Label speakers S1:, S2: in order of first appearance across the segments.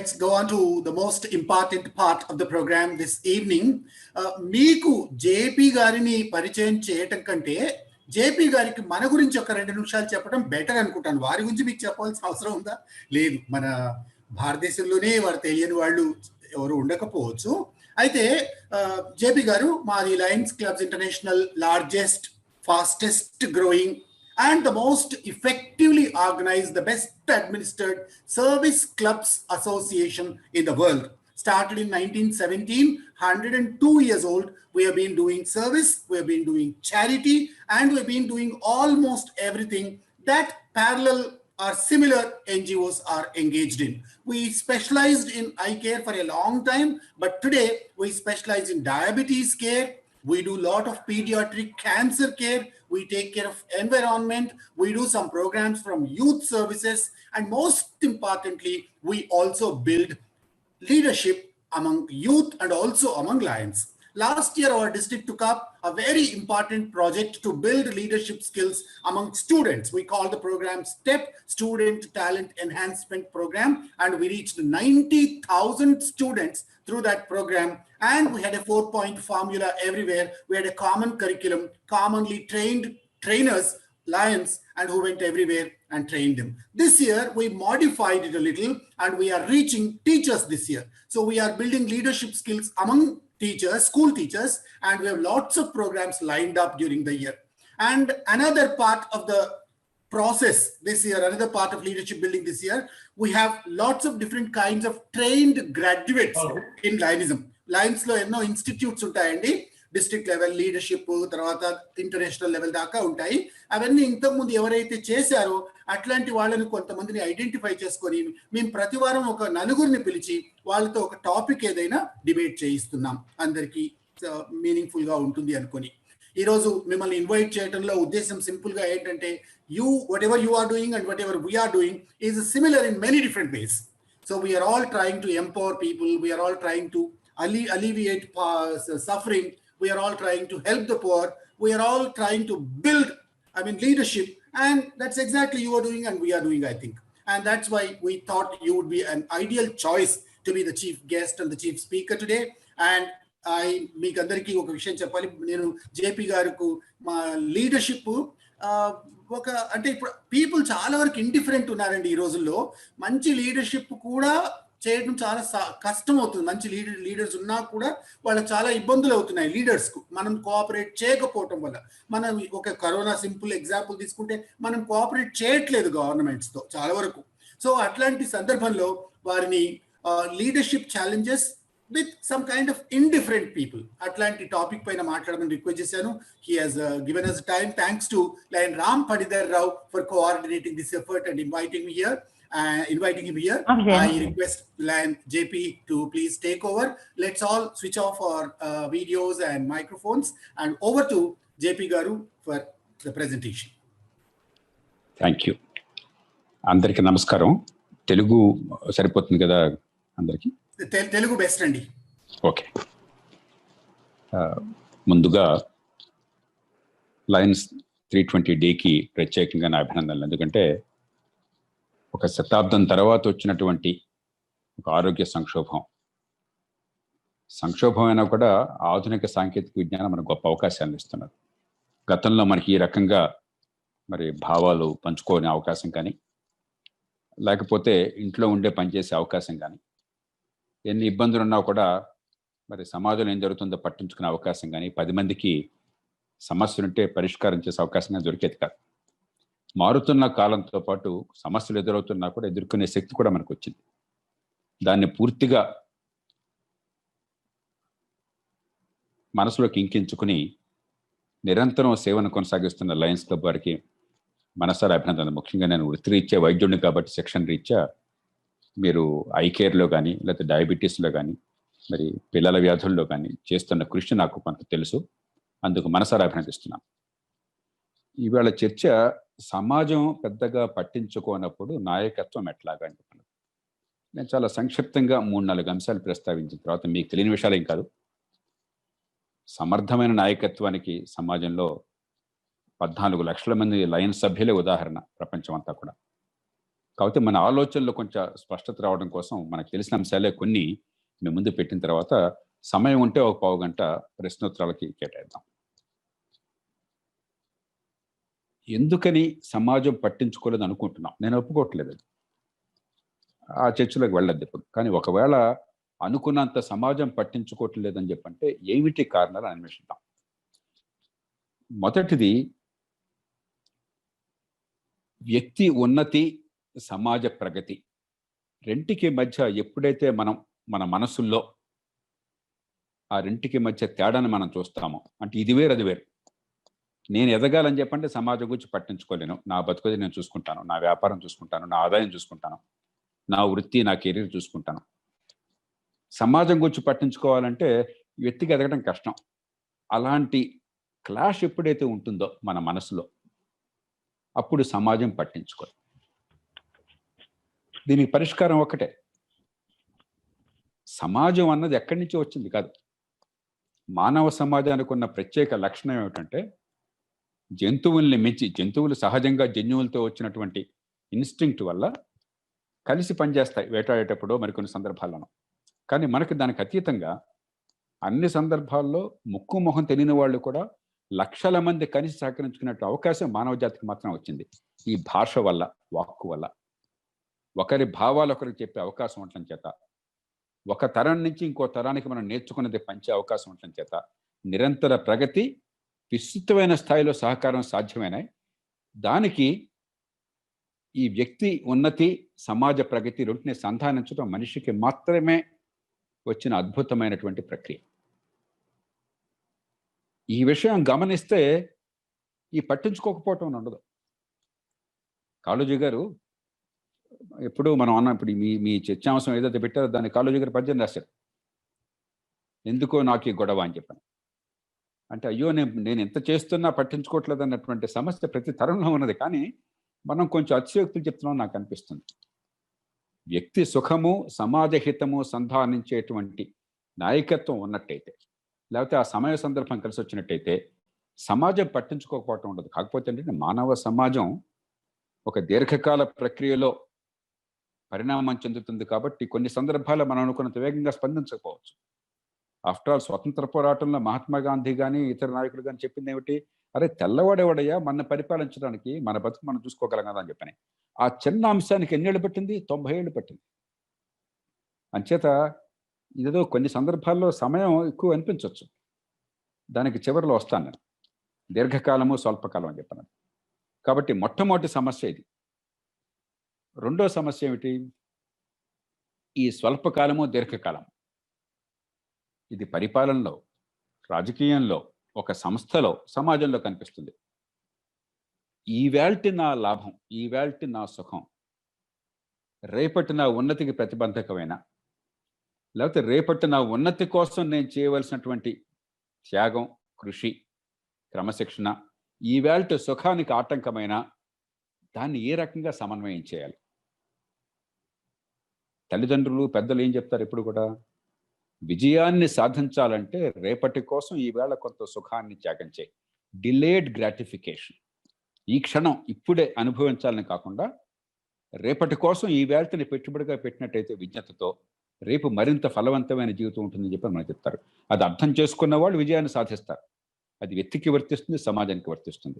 S1: let's go on to the most important part of the program this evening. Meeku JP garini పరిచయం చేయటం కంటే JP గారికి మన గురించి ఒక 2 నిమిషాలు చెప్పడం బెటర్ అనుకుంటాను. వారి గురించి మీకు చెప్పాల్సిన అవసరం ఉందా? లేదు. మన భారతదేశంలోనే వారు తెలియని వాళ్ళు ఎవరు ఉండకపోవచ్చు. అయితే జేపీ గారు మాది Lions clubs international largest, fastest growing and the most effectively organized, the best administered service clubs association in the world. Started in 1917, 102 years old. We have been doing service, we have been doing charity, and we have been doing almost everything that parallel or similar NGOs are engaged in. We specialized in eye care for a long time, but today we specialize in diabetes care. We do a lot of pediatric cancer care. We take care of environment. We do some programs from youth services. And most importantly, we also build leadership among youth and also among Lions. Last year, our district took up a very important project to build leadership skills among students. We call the program STEP, Student Talent Enhancement Program, and we reached 90,000 students through that program. And we had a 4-point formula everywhere. We had a common curriculum, commonly trained trainers, Lions, and who went everywhere and trained them. This year, we modified it a little, and we are reaching teachers this year. So we are building leadership skills among teachers, school teachers, and we have lots of programs lined up during the year. And another part of the process this year, another part of leadership building this year, we have lots of different kinds of trained graduates in Lionism. Lions lo enno institutes untayandi, district level leadership, తర్వాత international level దాకా ఉంటాయి. అవన్నీ ఇంతకుముందు ఎవరైతే చేశారో అట్లాంటి వాళ్ళని కొంతమందిని ఐడెంటిఫై చేసుకొని మేము ప్రతి వారం ఒక నలుగురిని పిలిచి వాళ్ళతో ఒక టాపిక్ ఏదైనా డిబేట్ చేయిస్తున్నాం, అందరికీ మీనింగ్ఫుల్గా ఉంటుంది అనుకొని. ఈరోజు మిమ్మల్ని ఇన్వైట్ చేయడంలో ఉద్దేశం సింపుల్గా ఏంటంటే, whatever you are doing and whatever we are doing is similar in many different ways. So we are all trying to empower people, we are all trying to alleviate suffering. We are all trying to help the poor. We are all trying to build, leadership. And that's exactly you are doing and we are doing, I think. And that's why we thought you would be an ideal choice to be the chief guest and the chief speaker today. And మీకు అందరికీ ఒక విషయం చెప్పాలి. నేను JP గారికి మా leadership అంటే ఇప్పుడు పీపుల్ చాలా వరకు ఇండిఫరెంట్ ఉన్నారండి ఈ రోజుల్లో. మంచి లీడర్షిప్ కూడా చేయడం చాలా కష్టం అవుతుంది. మంచి లీడర్స్ ఉన్నా కూడా వాళ్ళకి చాలా ఇబ్బందులు అవుతున్నాయి లీడర్స్కు, మనం కోఆపరేట్ చేయకపోవటం వల్ల. మనం ఒక కరోనా సింపుల్ ఎగ్జాంపుల్ తీసుకుంటే మనం కోఆపరేట్ చేయట్లేదు గవర్నమెంట్స్తో చాలా వరకు. సో అట్లాంటి సందర్భంలో వారిని leadership challenges with some kind of indifferent people అట్లాంటి టాపిక్ పైన మాట్లాడమని రిక్వెస్ట్ చేశాను. He has given us time. Thanks to Lion Ram Padidar Rao for coordinating this effort and inviting him here. Okay. I request Lion JP to please take over. Let's all switch off our videos and microphones and over to JP Garu for the presentation.
S2: Thank you. అందరికి నమస్కారం. తెలుగు సరిపోతుంది కదా అందరికి?
S1: Telugu best అండి.
S2: Okay. ముందుగా Lions 320 డేకి ప్రత్యేకంగా నా అభినందనలు. ఎందుకంటే ఒక శతాబ్దం తర్వాత వచ్చినటువంటి ఒక ఆరోగ్య సంక్షోభం అయినా కూడా ఆధునిక సాంకేతిక విజ్ఞానం మనకు గొప్ప అవకాశాన్ని ఇస్తున్నారు. గతంలో మనకి ఈ రకంగా భావాలు పంచుకోని అవకాశం కానీ, లేకపోతే ఇంట్లో ఉండే పనిచేసే అవకాశం కానీ, ఎన్ని ఇబ్బందులు ఉన్నా కూడా సమాజంలో ఏం జరుగుతుందో పట్టించుకునే అవకాశం కానీ, 10 మందికి సమస్యలుంటే పరిష్కారం చేసే అవకాశంగా దొరికేది కాదు. మారుతున్న కాలంతో పాటు సమస్యలు ఎదురవుతున్నా కూడా ఎదుర్కొనే శక్తి కూడా మనకు వచ్చింది. దాన్ని పూర్తిగా మనసులోకి ఇంకించుకుని నిరంతరం సేవను కొనసాగిస్తున్న లయన్స్ క్లబ్ వారికి మనసారా అభినందనలు. ముఖ్యంగా నేను వృత్తిరీత్యా వైద్యుడిని కాబట్టి సెక్షన్ రీత్యా మీరు ఐ కేర్లో కానీ, లేకపోతే డయాబెటీస్లో కానీ, పిల్లల వ్యాధుల్లో కానీ చేస్తున్న కృషి నాకు కొంత తెలుసు. అందుకు మనసారా అభినందిస్తున్నాను. ఇవాళ చర్చ సమాజం పెద్దగా పట్టించుకోనప్పుడు నాయకత్వం ఎట్లాగా అని చెప్పాను. నేను చాలా సంక్షిప్తంగా 3-4 అంశాలు ప్రస్తావించిన తర్వాత, మీకు తెలియని విషయాలు ఏం కాదు, సమర్థమైన నాయకత్వానికి సమాజంలో 14 లక్షల మంది లయన్స్ సభ్యులే ఉదాహరణ ప్రపంచం అంతా కూడా. కాకపోతే మన ఆలోచనలో కొంచెం స్పష్టత రావడం కోసం మనకు తెలిసిన అంశాలే కొన్ని మీ ముందు పెట్టిన తర్వాత సమయం ఉంటే ఒక పావు గంట ప్రశ్నోత్తరాలకి కేటాయిద్దాం. ఎందుకని సమాజం పట్టించుకోలేదు అనుకుంటున్నాం, నేను ఒప్పుకోవట్లేదు, ఆ చర్చలోకి వెళ్ళద్దు ఇప్పుడు. కానీ ఒకవేళ అనుకున్నంత సమాజం పట్టించుకోవట్లేదని చెప్పంటే ఏమిటి కారణాలు అన్వేషిద్దాం. మొదటిది, వ్యక్తి ఉన్నతి, సమాజ ప్రగతి రెంటికి మధ్య ఎప్పుడైతే మనం మన మనసుల్లో ఆ రెంటికి మధ్య తేడాను మనం చూస్తామో, అంటే ఇది వేరు అది వేరు. నేను ఎదగాలని చెప్పంటే సమాజం గురించి పట్టించుకోలేను, నా బతుకుది నేను చూసుకుంటాను, నా వ్యాపారం చూసుకుంటాను, నా ఆదాయం చూసుకుంటాను, నా వృత్తి నా కెరీర్ చూసుకుంటాను. సమాజం గురించి పట్టించుకోవాలంటే వ్యక్తికి ఎదగడం కష్టం. అలాంటి క్లాష్ ఎప్పుడైతే ఉంటుందో మన మనసులో, అప్పుడు సమాజం పట్టించుకోదు. దీనికి పరిష్కారం ఒకటే, సమాజం అన్నది ఎక్కడి నుంచి వచ్చింది కాదు. మానవ సమాజానికి ఉన్న ప్రత్యేక లక్షణం ఏమిటంటే, జంతువుల్ని మించి, జంతువులు సహజంగా జన్యువులతో వచ్చినటువంటి ఇన్స్టింక్ట్ వల్ల కలిసి పనిచేస్తాయి వేటాడేటప్పుడు మరికొన్ని సందర్భాల్లోనూ. కానీ మనకి దానికి అతీతంగా అన్ని సందర్భాల్లో ముక్కు మొహం తెలియని వాళ్ళు కూడా లక్షల మంది కలిసి సహకరించుకునే అవకాశం మానవ జాతికి మాత్రం వచ్చింది ఈ భాష వల్ల, వాక్కు వల్ల. ఒకరి భావాలు ఒకరికి చెప్పే అవకాశం ఉండటం చేత, ఒక తరం నుంచి ఇంకో తరానికి మనం నేర్చుకున్నది పంచే అవకాశం ఉండటం చేత నిరంతర ప్రగతి, విస్తృతమైన స్థాయిలో సహకారం సాధ్యమైనాయి. దానికి ఈ వ్యక్తి ఉన్నతి, సమాజ ప్రగతి రెంటిని సంధానించడం మనిషికి మాత్రమే వచ్చిన అద్భుతమైనటువంటి ప్రక్రియ. ఈ విషయం గమనిస్తే ఈ పట్టించుకోకపోవటం ఉండదు. కాళోజీ గారు ఎప్పుడు మనం అన్న, ఇప్పుడు మీ మీ చర్చాంశం ఏదైతే పెట్టారో దాన్ని కాళోజీ గారు పద్యం రాశారు, ఎందుకో నాకు ఈ గొడవ అని చెప్పాను. అంటే అయ్యో నేను ఎంత చేస్తున్నా పట్టించుకోవట్లేదు అన్నటువంటి సమస్య ప్రతి తరంలో ఉన్నది. కానీ మనం కొంచెం అతిశయోక్తులు చెప్తున్నాం నాకు అనిపిస్తుంది. వ్యక్తి సుఖము, సమాజ హితము సంధానించేటువంటి నాయకత్వం ఉన్నట్టయితే, లేకపోతే ఆ సమయ సందర్భం కలిసి వచ్చినట్టయితే సమాజం పట్టించుకోకపోవటం ఉండదు. కాకపోతే ఏంటంటే మానవ సమాజం ఒక దీర్ఘకాల ప్రక్రియలో పరిణామం చెందుతుంది కాబట్టి కొన్ని సందర్భాల్లో మనం అనుకున్నంత వేగంగా స్పందించకపోవచ్చు. ఆఫ్టర్ ఆల్ స్వతంత్ర పోరాటంలో మహాత్మా గాంధీ కానీ ఇతర నాయకులు కానీ చెప్పింది ఏమిటి, అరే తెల్లవాడేవాడయ్యా మన పరిపాలించడానికి, మన బతుకు మనం చూసుకోగలం కదా అని చెప్పని. ఆ చిన్న అంశానికి ఎన్నేళ్ళు పట్టింది? 90 ఏళ్ళు పట్టింది. అంచేత ఇదేదో కొన్ని సందర్భాల్లో సమయం ఎక్కువ అనిపించవచ్చు, దానికి చివరిలో వస్తాను నేను, దీర్ఘకాలము స్వల్పకాలం అని చెప్పాను. కాబట్టి మొట్టమొదటి సమస్య ఇది. రెండో సమస్య ఏమిటి? ఈ స్వల్పకాలము దీర్ఘకాలం, ఇది పరిపాలనలో, రాజకీయంలో, ఒక సంస్థలో, సమాజంలో కనిపిస్తుంది. ఈవేల్టి నా లాభం, ఈవేల్టి నా సుఖం, రేపటి నా ఉన్నతికి ప్రతిబంధకమైన, లేకపోతే రేపటి నా ఉన్నతి కోసం నేను చేయవలసినటువంటి త్యాగం, కృషి, క్రమశిక్షణ, ఈవేల్టి సుఖానికి ఆటంకమైన దాన్ని ఏ రకంగా సమన్వయం చేయాలి? తల్లిదండ్రులు, పెద్దలు ఏం చెప్తారు ఎప్పుడు కూడా, విజయాన్ని సాధించాలంటే రేపటి కోసం ఈవేళ కొంత సుఖాన్ని త్యాగం చేయి, డిలేడ్ గ్రాటిఫికేషన్. ఈ క్షణం ఇప్పుడే అనుభవించాలని కాకుండా రేపటి కోసం ఈ వేళని పెట్టుబడిగా పెట్టినట్టయితే విజ్ఞతతో రేపు మరింత ఫలవంతమైన జీవితం ఉంటుందని చెప్పి మనకు చెప్తారు. అది అర్థం చేసుకున్న వాళ్ళు విజయాన్ని సాధిస్తారు. అది వ్యక్తికి వర్తిస్తుంది, సమాజానికి వర్తిస్తుంది.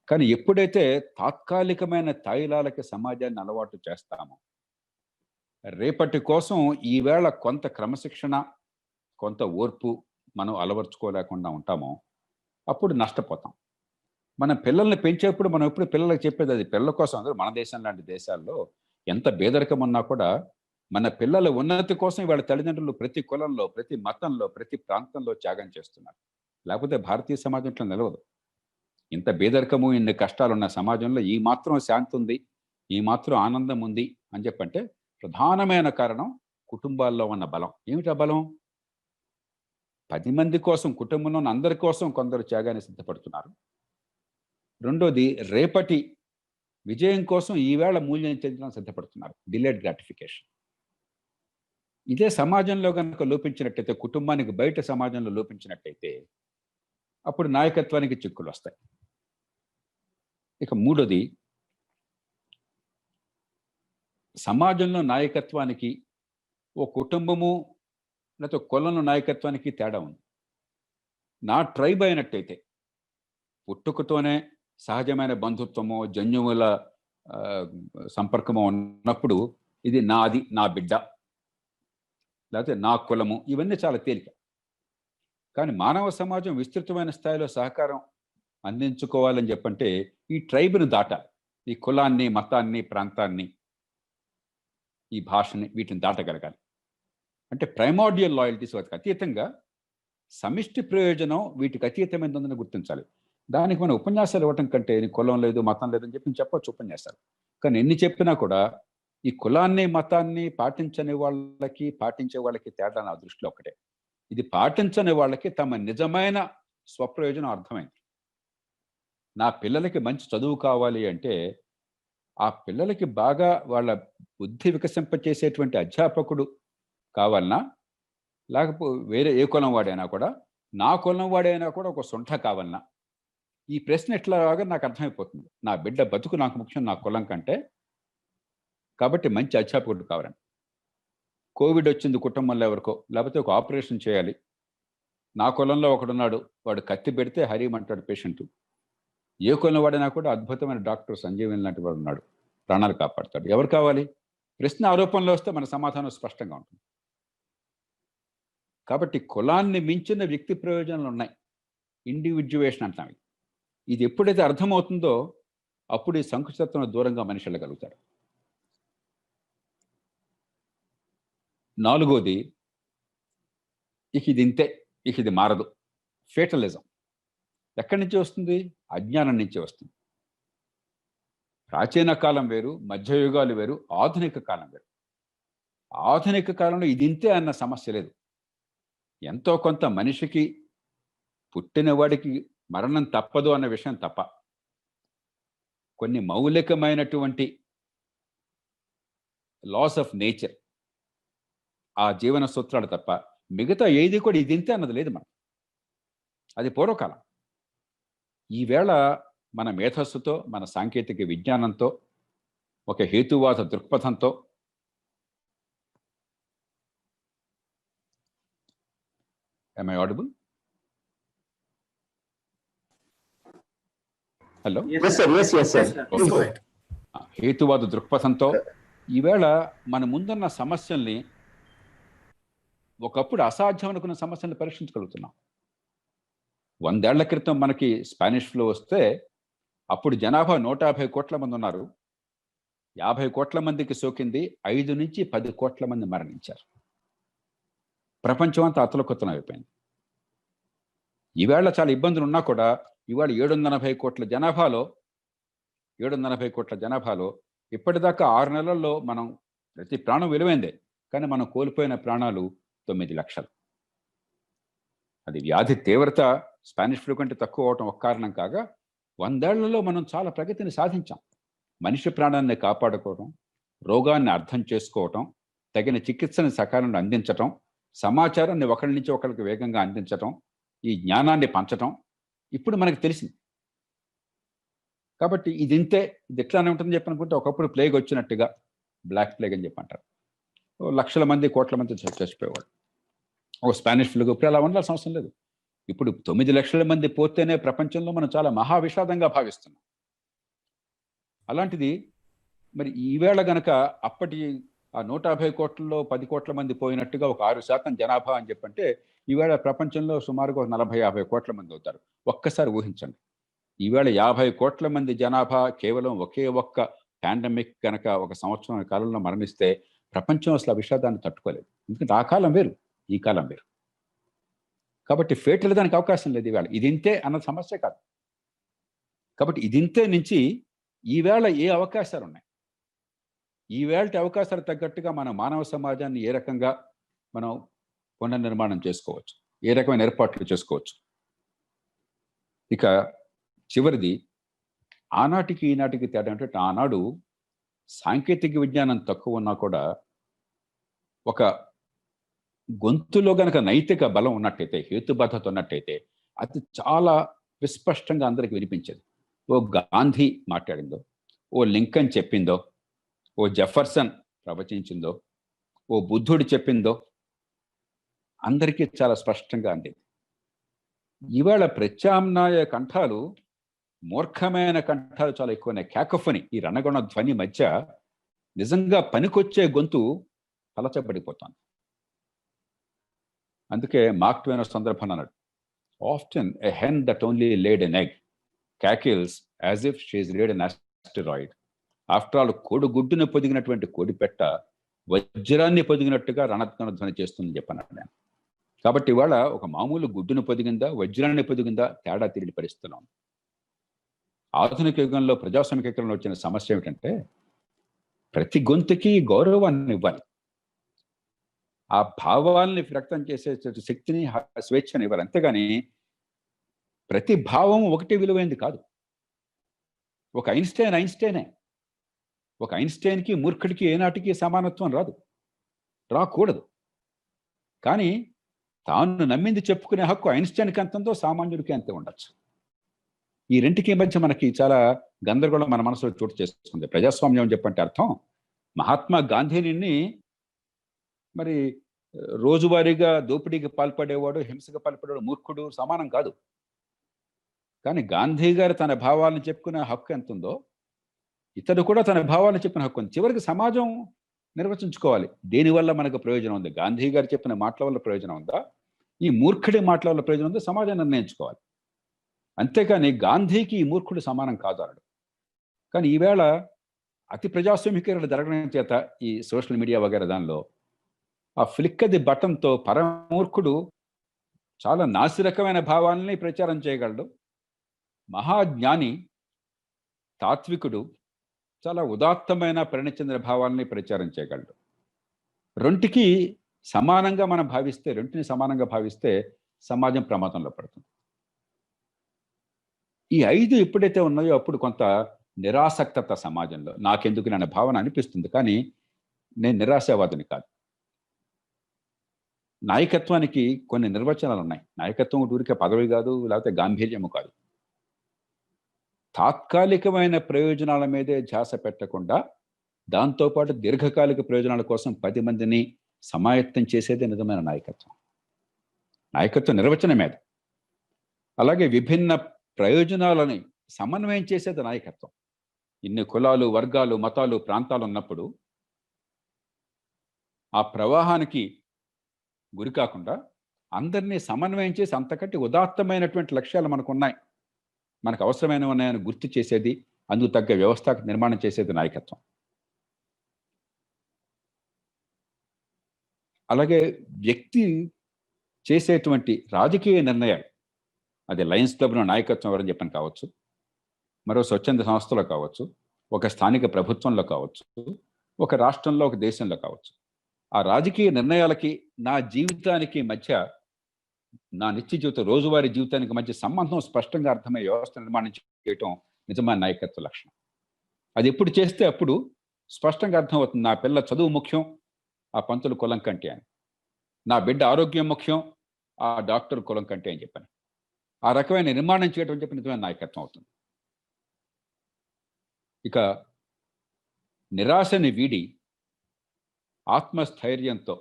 S2: కానీ ఎప్పుడైతే తాత్కాలికమైన తాయిలాలకి సమాజాన్ని అలవాటు చేస్తామో, రేపటి కోసం ఈవేళ కొంత క్రమశిక్షణ, కొంత ఓర్పు మనం అలవర్చుకోలేకుండా ఉంటామో అప్పుడు నష్టపోతాం. మన పిల్లల్ని పెంచేప్పుడు మనం ఎప్పుడు పిల్లలకు చెప్పేది అది, పిల్లల కోసం. అందరూ మన దేశం లాంటి దేశాల్లో ఎంత పేదరికం ఉన్నా కూడా మన పిల్లల ఉన్నతి కోసం వాళ్ళ తల్లిదండ్రులు ప్రతి కులంలో, ప్రతి మతంలో, ప్రతి ప్రాంతంలో త్యాగం చేస్తున్నారు. లేకపోతే భారతీయ సమాజం ఇట్లా నిలవదు. ఇంత పేదరికము, ఇన్ని కష్టాలు ఉన్న సమాజంలో ఈ మాత్రం శాంతి ఉంది, ఈ మాత్రం ఆనందం ఉంది అని చెప్పంటే ప్రధానమైన కారణం కుటుంబాల్లో ఉన్న బలం. ఏమిటా బలం? 10 మంది కోసం, కుటుంబంలో ఉన్న అందరి కోసం కొందరు త్యాగాన్ని సిద్ధపడుతున్నారు. రెండోది, రేపటి విజయం కోసం ఈవేళ మూల్యం చెందడం సిద్ధపడుతున్నారు, డిలేడ్ గ్రాటిఫికేషన్. ఇదే సమాజంలో కనుక లోపించినట్టయితే, కుటుంబానికి బయట సమాజంలో లోపించినట్టయితే అప్పుడు నాయకత్వానికి చిక్కులు వస్తాయి. ఇక మూడోది, సమాజంలో నాయకత్వానికి ఓ కుటుంబము లేకపోతే కులంలో నాయకత్వానికి తేడా ఉంది. నా ట్రైబ్ అయినట్టయితే పుట్టుకతోనే సహజమైన బంధుత్వమో జన్యువుల సంపర్కమో ఉన్నప్పుడు ఇది నాది, నా బిడ్డ, లేకపోతే నా కులము, ఇవన్నీ చాలా తేలిక. కానీ మానవ సమాజం విస్తృతమైన స్థాయిలో సహకారం అందించుకోవాలని చెప్పంటే ఈ ట్రైబ్ను దాటాలి. ఈ కులాన్ని, మతాన్ని, ప్రాంతాన్ని, ఈ భాషని, వీటిని దాటగలగాలి. అంటే ప్రైమార్డియల్ లాయల్టీస్ వాటికి అతీతంగా సమిష్టి ప్రయోజనం వీటికి అతీతమైనదని గుర్తించాలి. దానికి మనం ఉపన్యాసాలు ఇవ్వటం కంటే కులం లేదు, మతం లేదని చెప్పి చెప్పొచ్చు ఉపన్యాసాలు. కానీ ఎన్ని చెప్పినా కూడా ఈ కులాన్ని, మతాన్ని పాటించని వాళ్ళకి, పాటించే వాళ్ళకి తేడా నా దృష్టిలో ఒకటే. ఇది పాటించని వాళ్ళకి తమ నిజమైన స్వప్రయోజనం అర్థమైంది. నా పిల్లలకి మంచి చదువు కావాలి అంటే ఆ పిల్లలకి బాగా వాళ్ళ బుద్ధి వికసింపచేసేటువంటి అధ్యాపకుడు కావాలన్నా, లేకపోతే వేరే ఏ కులం వాడైనా కూడా, నా కులం వాడైనా కూడా ఒక సొంట కావాలన్నా, ఈ ప్రశ్న ఎట్లాగా నాకు అర్థమైపోతుంది. నా బిడ్డ బతుకు నాకు ముఖ్యం నా కులం కంటే, కాబట్టి మంచి అధ్యాపకుడు కావాలని. కోవిడ్ వచ్చింది కుటుంబంలో ఎవరికో, లేకపోతే ఒక ఆపరేషన్ చేయాలి, నా కులంలో ఒకడున్నాడు, వాడు కత్తి పెడితే హరిమంటాడు పేషెంట్. ఏ కులం వాడైనా కూడా అద్భుతమైన డాక్టర్ సంజీవన్ లాంటి వాడు ఉన్నాడు, ప్రాణాలు కాపాడతాడు. ఎవరు కావాలి? ప్రశ్న ఆరోపణలో వస్తే మన సమాధానం స్పష్టంగా ఉంటుంది. కాబట్టి కులాన్ని మించిన వ్యక్తి ప్రయోజనాలు ఉన్నాయి, ఇండివిడ్యువేషన్ అంటాం. ఇది ఎప్పుడైతే అర్థమవుతుందో అప్పుడు ఈ సంకుచితత్వం దూరంగా మనిషి వెళ్ళగలుగుతారు. నాలుగోది, ఇక ఇది ఇంతే, ఇక ఇది మారదు, ఫేటలిజం. ఎక్కడి నుంచి వస్తుంది? అజ్ఞానం నుంచి వస్తుంది. ప్రాచీన కాలం వేరు, మధ్యయుగాలు వేరు, ఆధునిక కాలం వేరు. ఆధునిక కాలంలో ఇది ఇంతే అన్న సమస్య లేదు. ఎంతో కొంత మనిషికి, పుట్టిన వాడికి మరణం తప్పదు అన్న విషయం తప్ప, కొన్ని మౌలికమైనటువంటి లాస్ ఆఫ్ నేచర్, ఆ జీవన సూత్రాలు తప్ప మిగతా ఏది కూడా ఇది ఇంతే అన్నది లేదు మనం. అది పూర్వకాలం. ఈవేళ మన మేధస్సుతో, మన సాంకేతిక విజ్ఞానంతో, ఒక హేతువాద దృక్పథంతో Am I audible? Hello.
S3: Yes, sir. Yes, sir.
S2: హేతువాద దృక్పథంతో ఈవేళ మన ముందున్న సమస్యల్ని, ఒకప్పుడు అసాధ్యం అనుకున్న సమస్యల్ని పరీక్షించగలుగుతున్నాం. 100 ఏళ్ల క్రితం మనకి స్పానిష్ ఫ్లూ వస్తే అప్పుడు జనాభా 150 కోట్ల మంది ఉన్నారు. 50 కోట్ల మందికి సోకింది, 5 నుంచి 10 కోట్ల మంది మరణించారు. ప్రపంచం అంతా అతలకుతలం అయిపోయింది. ఈవేళ చాలా ఇబ్బందులు ఉన్నా కూడా ఇవాళ 780 కోట్ల జనాభాలో ఇప్పటిదాకా 6 నెలల్లో మనం, ప్రతి ప్రాణం విలువైందే, కానీ మనం కోల్పోయిన ప్రాణాలు 9 లక్షలు. అది వ్యాధి తీవ్రత స్పానిష్ ఫ్లూ కంటే తక్కువ అవటం ఒక కారణం కాగా, 100 ఏళ్లలో మనం చాలా ప్రగతిని సాధించాం. మనిషి ప్రాణాన్ని కాపాడుకోవటం, రోగాన్ని అర్థం చేసుకోవటం, తగిన చికిత్సని సకాలంలో అందించటం, సమాచారాన్ని ఒకరి నుంచి ఒకరికి వేగంగా అందించటం, ఈ జ్ఞానాన్ని పంచటం ఇప్పుడు మనకు తెలిసింది. కాబట్టి ఇది ఇంతే, ఇది ఎట్లానే ఉంటుందని చెప్పి అనుకుంటే, ఒకప్పుడు ప్లేగ్ వచ్చినట్టుగా, బ్లాక్ ప్లేగ్ అని చెప్పి అంటారు, లక్షల మంది, కోట్ల మంది చచ్చిపోయేవాడు. ఓ స్పానిష్ ఫ్లూ ఇప్పుడు అలా ఉండాల్సిన అవసరం లేదు. ఇప్పుడు 9 లక్షల మంది పోతేనే ప్రపంచంలో మనం చాలా మహావిషాదంగా భావిస్తున్నాం. అలాంటిది మరి ఈవేళ గనక అప్పటి ఆ 150 కోట్లలో 10 కోట్ల మంది పోయినట్టుగా ఒక 6% జనాభా అని చెప్పంటే, ఈవేళ ప్రపంచంలో సుమారుగా 40-50 కోట్ల మంది అవుతారు. ఒక్కసారి ఊహించండి, ఈవేళ 50 కోట్ల మంది జనాభా కేవలం ఒకే ఒక్క పాండమిక్ కనుక ఒక సంవత్సరం కాలంలో మరణిస్తే ప్రపంచం అసలు ఆ విషాదాన్ని తట్టుకోలేదు. ఎందుకంటే ఆ కాలం వేరు, ఈ కాలం వేరు. కాబట్టి ఫేటల్ దానికి అవకాశం లేదు. ఈవేళ ఇదింతే అన్న సమస్య కాదు. కాబట్టి ఇదింతే నుంచి ఈవేళ ఏ అవకాశాలు ఉన్నాయి, ఈవేళ అవకాశాలు తగ్గట్టుగా మన మానవ సమాజాన్ని ఏ రకంగా మనం పునర్నిర్మాణం చేసుకోవచ్చు, ఏ రకమైన ఏర్పాట్లు చేసుకోవచ్చు. ఇక చివరిది, ఆనాటికి ఈనాటికి తేడా అంటే, ఆనాడు సాంకేతిక విజ్ఞానం తక్కువ ఉన్నా కూడా ఒక గొంతులో గనక నైతిక బలం ఉన్నట్టయితే, హేతుబద్ధత ఉన్నట్టయితే, అది చాలా విస్పష్టంగా అందరికి వినిపించేది. ఓ గాంధీ మాట్లాడిందో, ఓ లింకన్ చెప్పిందో, ఓ జెఫర్సన్ ప్రవచించిందో, ఓ బుద్ధుడు చెప్పిందో అందరికీ చాలా స్పష్టంగా అందేది. ఇవాళ ప్రత్యామ్నాయ కంఠాలు, మూర్ఖమైన కంఠాలు చాలా ఎక్కువనే. క్యాకోఫనీ, ఈ రణగొణ ధ్వని మధ్య నిజంగా పనికొచ్చే గొంతు పలచబడిపోతాను. అందుకే మార్క్ ట్వైన్ సందర్భం అన్నాడు, often a hen that only laid an egg cackles as if she is laid an asteroid. After all, కోడిగుడ్డును పొదిగినటువంటి కోడిపెట్ట వజ్రాన్ని పొదిగినట్టుగా రణగొణ ధ్వని చేస్తుందని చెప్పన్నాడు నేను. కాబట్టి ఇవాళ ఒక మామూలు గుడ్డును పొదిగిందా, వజ్రాన్ని పొదిగిందా తేడా తిరిగి పరిస్తున్నాం. ఆధునిక యుగంలో, ప్రజాస్వామికీకరణలో వచ్చిన సమస్య ఏమిటంటే, ప్రతి గొంతుకి గౌరవాన్ని ఇవ్వాలి, ఆ భావాల్ని వ్యక్తం చేసే శక్తిని, స్వేచ్ఛని ఇవ్వాలి. అంతేగాని ప్రతి భావం ఒకటి విలువైంది కాదు. ఒక ఐన్స్టైనే. ఒక ఐన్స్టైన్కి మూర్ఖుడికి ఏనాటికి సమానత్వం రాదు, రాకూడదు. కానీ తాను నమ్మింది చెప్పుకునే హక్కు ఐన్స్టైన్కి ఎంత ఉందో సామాన్యుడికి అంతే ఉండొచ్చు. ఈ రెంటికి మధ్య మనకి చాలా గందరగోళం మన మనసులో చోటు చేసుకుంది. ప్రజాస్వామ్యం అని చెప్పంటే అర్థం, మహాత్మా గాంధీని మరి రోజువారీగా దోపిడీకి పాల్పడేవాడు, హింసకు పాల్పడేవాడు మూర్ఖుడు సమానం కాదు. కానీ గాంధీ గారు తన భావాలను చెప్పుకునే హక్కు ఎంత ఉందో, ఇతడు కూడా తన భావాలను చెప్పిన హక్కు ఉంది. చివరికి సమాజం నిర్వచించుకోవాలి దేనివల్ల మనకు ప్రయోజనం ఉంది. గాంధీ గారు చెప్పిన మాటల వల్ల ప్రయోజనం ఉందా, ఈ మూర్ఖుడి మాటల వల్ల ప్రయోజనం ఉందా, సమాజం నిర్ణయించుకోవాలి. అంతేకాని గాంధీకి ఈ మూర్ఖుడు సమానం కాదు అన్నాడు. కానీ ఈవేళ అతి ప్రజాస్వామికీకరణ జరగడం చేత ఈ సోషల్ మీడియా వగైరా దానిలో ఆ ఫ్లిక్కది బటన్తో పరమూర్ఖుడు చాలా నాసిరకమైన భావాలని ప్రచారం చేయగలడు, మహాజ్ఞాని తాత్వికుడు చాలా ఉదాత్తమైన పరిణతి చెందిన భావాలని ప్రచారం చేయగలడు. రెంటికి సమానంగా మనం భావిస్తే, రెంటిని సమానంగా భావిస్తే సమాజం ప్రమాదంలో పడుతుంది. ఈ 5 ఎప్పుడైతే ఉన్నాయో అప్పుడు కొంత నిరాసక్తత సమాజంలో, నాకెందుకు అనే భావన అనిపిస్తుంది. కానీ నేను నిరాశావాదిని కాదు. నాయకత్వానికి కొన్ని నిర్వచనాలు ఉన్నాయి. నాయకత్వం ఊరికే పదవి కాదు, లేకపోతే గాంభీర్యము కాదు. తాత్కాలికమైన ప్రయోజనాల మీదే ధ్యాస పెట్టకుండా దాంతోపాటు దీర్ఘకాలిక ప్రయోజనాల కోసం 10 మందిని సమాయత్తం చేసేదే నిజమైన నాయకత్వం. నాయకత్వ నిర్వచనం మీద. అలాగే విభిన్న ప్రయోజనాలని సమన్వయం చేసేది నాయకత్వం. ఇన్ని కులాలు, వర్గాలు, మతాలు, ప్రాంతాలు ఉన్నప్పుడు ఆ ప్రవాహానికి గురి కాకుండా అందరినీ సమన్వయం చేసి అంతకంటే ఉదాత్తమైనటువంటి లక్ష్యాలు మనకు ఉన్నాయి, మనకు అవసరమైనవి ఉన్నాయని గుర్తు చేసేది, అందుకు తగ్గ వ్యవస్థ నిర్మాణం చేసేది నాయకత్వం. అలాగే వ్యక్తి చేసేటువంటి రాజకీయ నిర్ణయాలు, అది లయన్స్ క్లబ్లో నాయకత్వం ఎవరని చెప్పని కావచ్చు, మరో స్వచ్ఛంద సంస్థలో కావచ్చు, ఒక స్థానిక ప్రభుత్వంలో కావచ్చు, ఒక రాష్ట్రంలో, ఒక దేశంలో కావచ్చు, ఆ రాజకీయ నిర్ణయాలకి నా జీవితానికి మధ్య, నా నిత్య జీవిత రోజువారీ జీవితానికి మధ్య సంబంధం స్పష్టంగా అర్థమయ్యే వ్యవస్థ నిర్మాణం చేయటం నిజమైన నాయకత్వ లక్షణం. అది ఎప్పుడు చేస్తే అప్పుడు స్పష్టంగా అర్థమవుతుంది, నా పిల్ల చదువు ముఖ్యం, ఆ పంతులు కులం కంటే అని, నా బిడ్డ ఆరోగ్యం ముఖ్యం, ఆ డాక్టర్ కులం కంటే అని చెప్పని. ఆ రకమైన నిర్మాణం చేయడం చెప్పి నిజమైన నాయకత్వం అవుతుంది. ఇక నిరాశని వీడి ఆత్మస్థైర్యంతో,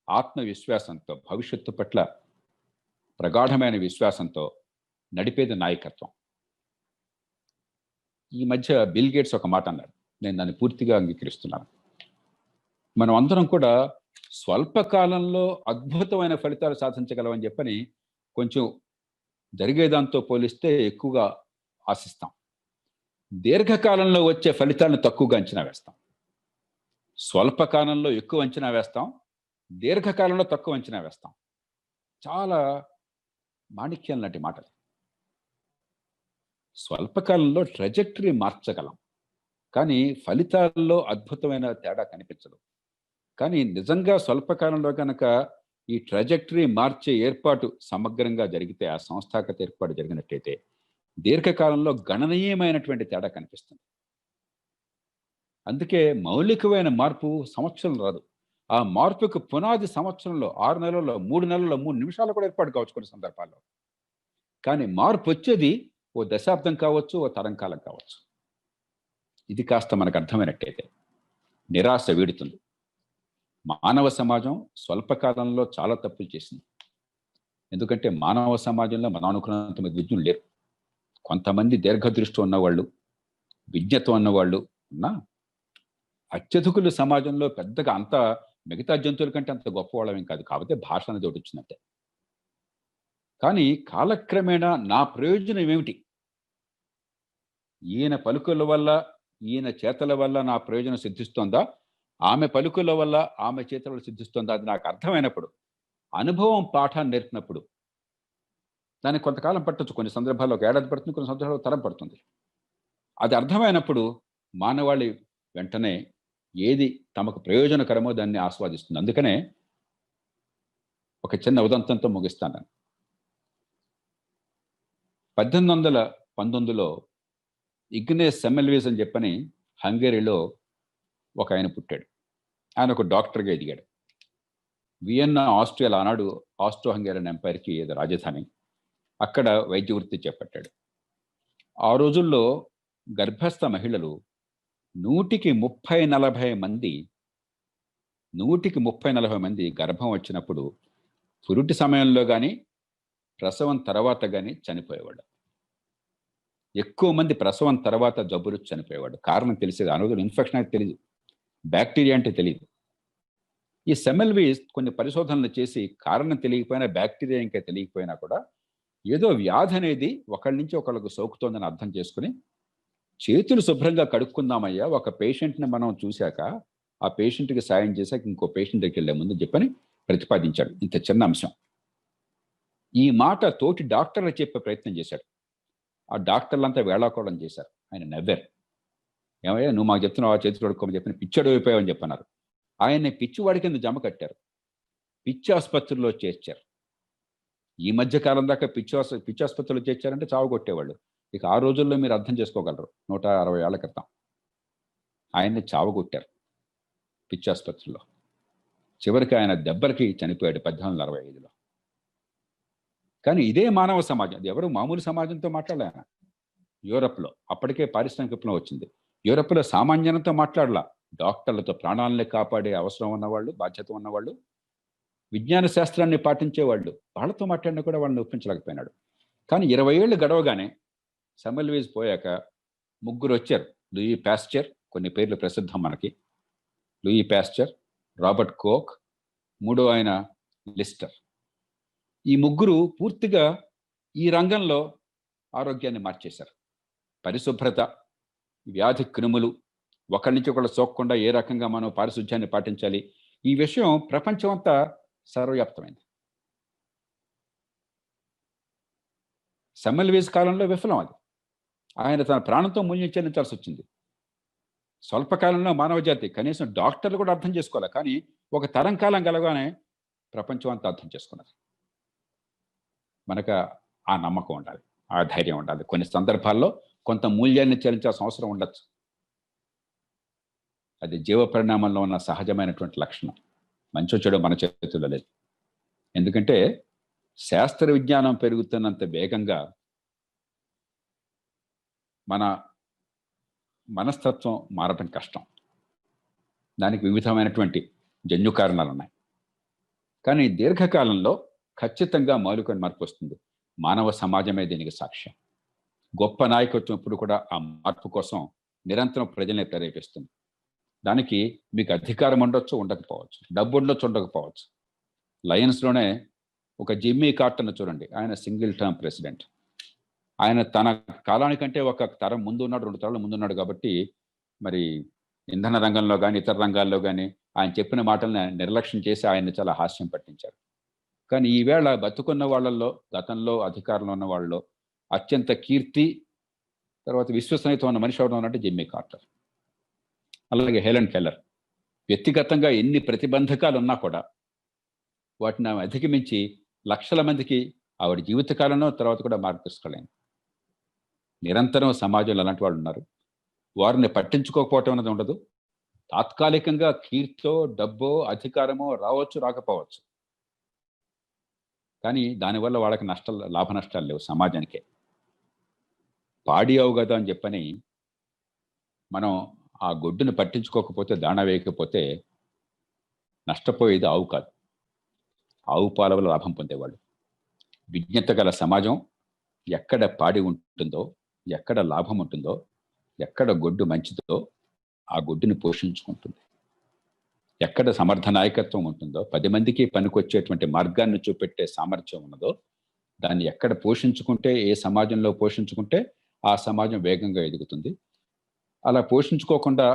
S2: ఆత్మవిశ్వాసంతో, భవిష్యత్తు పట్ల ప్రగాఢమైన విశ్వాసంతో నడిపేది నాయకత్వం. ఈ మధ్య బిల్ గేట్స్ ఒక మాట అన్నాడు, నేను దాన్ని పూర్తిగా అంగీకరిస్తున్నాను. మనం అందరం కూడా స్వల్పకాలంలో అద్భుతమైన ఫలితాలు సాధించగలమని చెప్పని కొంచెం జరిగేదాంతో పోలిస్తే ఎక్కువగా ఆశిస్తాం. దీర్ఘకాలంలో వచ్చే ఫలితాలను తక్కువగా అంచనా వేస్తాం. స్వల్పకాలంలో ఎక్కువ అంచనా వేస్తాం, దీర్ఘకాలంలో తక్కువ అంచనా వేస్తాం. చాలా మాణిక్యం లాంటి మాటలు. స్వల్పకాలంలో ట్రెజెక్టరీ మార్చగలం, కానీ ఫలితాల్లో అద్భుతమైన తేడా కనిపించదు. కానీ నిజంగా స్వల్పకాలంలో కనుక ఈ ట్రెజెక్టరీ మార్చే ఏర్పాటు సమగ్రంగా జరిగితే, ఆ సంస్థాగత ఏర్పాటు జరిగినట్టయితే దీర్ఘకాలంలో గణనీయమైనటువంటి తేడా కనిపిస్తుంది. అందుకే మౌలికమైన మార్పు సంవత్సరం రాదు. ఆ మార్పుకు పునాది సంవత్సరంలో, 6 నెలల్లో, 3 నెలల్లో, 3 నిమిషాలు కూడా ఏర్పాటు కావచ్చు కొన్ని సందర్భాల్లో. కానీ మార్పు వచ్చేది ఓ దశాబ్దం కావచ్చు, ఓ తరం కాలం కావచ్చు. ఇది కాస్త మనకు అర్థమైనట్టయితే. నిరాశ వీడుతుంది. మానవ సమాజం స్వల్పకాలంలో చాలా తప్పులు చేసింది. ఎందుకంటే మానవ సమాజంలో మనం అనుకున్నంత మంది విజ్ఞులు లేరు. కొంతమంది దీర్ఘదృష్టి ఉన్నవాళ్ళు, విజ్ఞత ఉన్నవాళ్ళు ఉన్నా అత్యధికులు సమాజంలో పెద్దగా అంత మిగతా జంతువుల కంటే అంత గొప్పవాళ్ళమేం కాదు. కాకపోతే భాష అనేది ఒకటి వచ్చిందంటే. కానీ కాలక్రమేణా నా ప్రయోజనం ఏమిటి? ఈయన పలుకుల వల్ల, ఈయన చేతల వల్ల నా ప్రయోజనం సిద్ధిస్తోందా? ఆమె పలుకుల వల్ల, ఆమె చేతల వల్ల సిద్ధిస్తోందా? అది నాకు అర్థమైనప్పుడు, అనుభవం పాఠాన్ని నేర్పినప్పుడు, దానికి కొంతకాలం పట్టొచ్చు. కొన్ని సందర్భాల్లో ఒక ఏడాది పడుతుంది, కొన్ని సందర్భాల్లో తరం పడుతుంది. అది అర్థమైనప్పుడు మానవాళి వెంటనే ఏది తమకు ప్రయోజనకరమో దాన్ని ఆస్వాదిస్తుంది. అందుకనే ఒక చిన్న ఉదంతంతో ముగిస్తాను. 1819లో ఇగ్నేస్ సెమెల్విస్ అని చెప్పని హంగేరీలో ఒక ఆయన పుట్టాడు. ఆయన ఒక డాక్టర్గా ఎదిగాడు. వియన్నా ఆస్ట్రియాలో ఆనాడు ఆస్ట్రో హంగేరియన్ ఎంపైర్కి ఏదో రాజధాని. అక్కడ వైద్య వృత్తి చేపట్టాడు. ఆ రోజుల్లో గర్భస్థ మహిళలు 130-40 మంది గర్భం వచ్చినప్పుడు పురుటి సమయంలో కానీ ప్రసవం తర్వాత కానీ చనిపోయేవాడు. ఎక్కువ మంది ప్రసవం తర్వాత జబ్బులు చనిపోయేవాడు. కారణం తెలిసేది. ఆ రోజులు ఇన్ఫెక్షన్ అయితే తెలియదు, బ్యాక్టీరియా అంటే తెలియదు. ఈ సెమెల్విస్ కొన్ని పరిశోధనలు చేసి కారణం తెలియకపోయినా, బ్యాక్టీరియా ఇంకా తెలియకపోయినా కూడా ఏదో వ్యాధి అనేది ఒకళ్ళ నుంచి ఒకళ్ళకు సోకుతోందని అర్థం చేసుకుని, చేతులు శుభ్రంగా కడుక్కుందామయ్యా, ఒక పేషెంట్ని మనం చూశాక ఆ పేషెంట్కి సాయం చేశాక ఇంకో పేషెంట్ దగ్గరికి వెళ్ళే ముందు చెప్పని ప్రతిపాదించాడు. ఇంత చిన్న అంశం. ఈ మాట తోటి డాక్టర్లు చెప్పే ప్రయత్నం చేశాడు. ఆ డాక్టర్లంతా వేళాకోళం చేశారు. ఆయన నవ్వారు. ఏమయ్యా నువ్వు మాకు చెప్తున్నావు, చేతులు కడుక్కోమని చెప్పిన పిచ్చడు అయిపోయావని చెప్పన్నారు. ఆయన్ని పిచ్చివాడి కింద జమ కట్టారు. పిచ్చి ఆసుపత్రిలో చేర్చారు. ఈ మధ్య కాలం దాకా పిచ్చి ఆసుపత్రిలో చేర్చారంటే చావు కొట్టేవాళ్ళు. ఇక ఆ రోజుల్లో మీరు అర్థం చేసుకోగలరు. 160 ఏళ్ల క్రితం ఆయన్ని చావు కొట్టారు పిచ్చి ఆసుపత్రిలో. చివరికి ఆయన దెబ్బలకి చనిపోయాడు 1865లో. కానీ ఇదే మానవ సమాజం. అది ఎవరు మామూలు సమాజంతో మాట్లాడలే ఆయన. యూరప్లో అప్పటికే పారిశ్రామిక విప్లవం వచ్చింది. యూరప్లో సామాన్యంతో మాట్లాడలా, డాక్టర్లతో, ప్రాణాలని కాపాడే అవసరం ఉన్నవాళ్ళు, బాధ్యత ఉన్నవాళ్ళు, విజ్ఞాన శాస్త్రాన్ని పాటించేవాళ్ళు, వాళ్ళతో మాట్లాడినా కూడా వాళ్ళని ఒప్పించలేకపోయినాడు. కానీ 20 ఏళ్ళు గడవగానే సెమెల్విస్ పోయాక ముగ్గురు వచ్చారు. లూయి పాస్చర్, కొన్ని పేర్లు ప్రసిద్ధం మనకి. లూయి పాస్చర్, రాబర్ట్ కోక్, మూడో ఆయన లిస్టర్. ఈ ముగ్గురు పూర్తిగా ఈ రంగంలో ఆరోగ్యాన్ని మార్చేశారు. పరిశుభ్రత, వ్యాధి క్రిములు, ఒకరి నుంచి ఒకళ్ళు సోకకుండా ఏ రకంగా మనం పారిశుధ్యాన్ని పాటించాలి, ఈ విషయం ప్రపంచం అంతా సర్వవ్యాప్తమైంది. సెమెల్విస్ కాలంలో విఫలం అది. ఆయన తన ప్రాణంతో మూల్యం చెల్లించాల్సి వచ్చింది. స్వల్పకాలంలో మానవ జాతి కనీసం డాక్టర్లు కూడా అర్థం చేసుకోవాలి. కానీ ఒక తరం కాలం కలగానే ప్రపంచం అంతా అర్థం చేసుకున్నారు. మనకు ఆ నమ్మకం ఉండాలి, ఆ ధైర్యం ఉండాలి. కొన్ని సందర్భాల్లో కొంత మూల్యాన్ని చెల్లించాల్సిన అవసరం ఉండొచ్చు. అది జీవ పరిణామంలో ఉన్న సహజమైనటువంటి లక్షణం. మంచో చెడు మన చేతుల్లో లేదు. ఎందుకంటే శాస్త్ర విజ్ఞానం పెరుగుతున్నంత వేగంగా మన మనస్తత్వం మారడం కష్టం. దానికి వివిధమైనటువంటి జన్యు కారణాలు ఉన్నాయి. కానీ దీర్ఘకాలంలో ఖచ్చితంగా మౌలిక మార్పు వస్తుంది. మానవ సమాజమే దీనికి సాక్ష్యం. గొప్ప నాయకత్వం ఇప్పుడు కూడా ఆ మార్పు కోసం నిరంతరం ప్రజల్ని ప్రేరేపిస్తుంది. దానికి మీకు అధికారం ఉండొచ్చు, ఉండకపోవచ్చు, డబ్బు ఉండొచ్చు, ఉండకపోవచ్చు. లయన్స్లోనే ఒక జిమ్మీ కార్టర్ను చూడండి. ఆయన సింగిల్ టర్మ్ ప్రెసిడెంట్. ఆయన తన కాలానికంటే ఒక తరం ముందు ఉన్నాడు, 2 తరాల ముందు ఉన్నాడు. కాబట్టి మరి ఇంధన రంగంలో కానీ ఇతర రంగాల్లో కానీ ఆయన చెప్పిన మాటల్ని నిర్లక్ష్యం చేసి ఆయన్ని చాలా హాస్యం పట్టించారు. కానీ ఈవేళ బతుకున్న వాళ్ళల్లో, గతంలో అధికారంలో ఉన్న వాళ్ళలో అత్యంత కీర్తి, తర్వాత విశ్వసనీయత ఉన్న మనిషి అవడం అంటే జిమ్మీ కార్టర్. అలాగే హెలెన్ కెల్లర్. వ్యక్తిగతంగా ఎన్ని ప్రతిబంధకాలు ఉన్నా కూడా వాటిని ఆమె అధిగమించి లక్షల మందికి ఆవిడ జీవితకాలంలో తర్వాత కూడా మార్గదర్శకులైంది. నిరంతరం సమాజంలో అలాంటి వాళ్ళు ఉన్నారు. వారిని పట్టించుకోకపోవటం అనేది ఉండదు. తాత్కాలికంగా కీర్తో, డబ్బో, అధికారమో రావచ్చు, రాకపోవచ్చు. కానీ దానివల్ల వాళ్ళకి లాభ నష్టాలు లేవు సమాజానికే. పాడి అవు కదా అని చెప్పని మనం ఆ గొడ్డును పట్టించుకోకపోతే దాణా వేయకపోతే నష్టపోయేది ఆవు కాదు, ఆవు పాల వల్ల లాభం పొందేవాళ్ళు. విజ్ఞత గల సమాజం ఎక్కడ పాడి ఉంటుందో, ఎక్కడ లాభం ఉంటుందో, ఎక్కడ గొడ్డు మంచిదో ఆ గొడ్డుని పోషించుకుంటుంది. ఎక్కడ సమర్థ నాయకత్వం ఉంటుందో, 10 మందికి పనికొచ్చేటువంటి మార్గాన్ని చూపెట్టే సామర్థ్యం ఉన్నదో, దాన్ని ఎక్కడ పోషించుకుంటే, ఏ సమాజంలో పోషించుకుంటే ఆ సమాజం వేగంగా ఎదుగుతుంది. అలా పోషించుకోకుండా